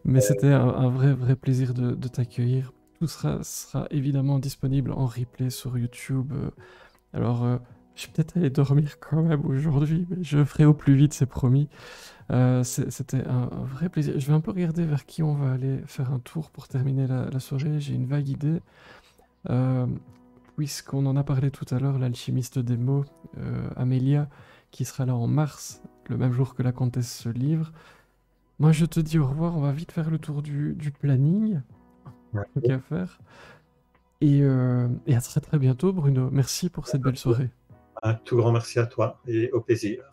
Mais c'était un vrai plaisir de t'accueillir. Tout sera évidemment disponible en replay sur YouTube. Alors, Je vais peut-être aller dormir quand même aujourd'hui, mais je ferai au plus vite, c'est promis. C'était un vrai plaisir. Je vais un peu regarder vers qui on va aller faire un tour pour terminer la soirée. J'ai une vague idée. Euh, Puisqu'on en a parlé tout à l'heure, l'alchimiste des mots, Amélia, qui sera là en mars, le même jour que la comtesse se livre. Moi, je te dis au revoir. On va vite faire le tour du planning. Truc à faire. Et à très très bientôt, Bruno. Merci pour cette belle soirée. Un tout grand merci à toi et au plaisir.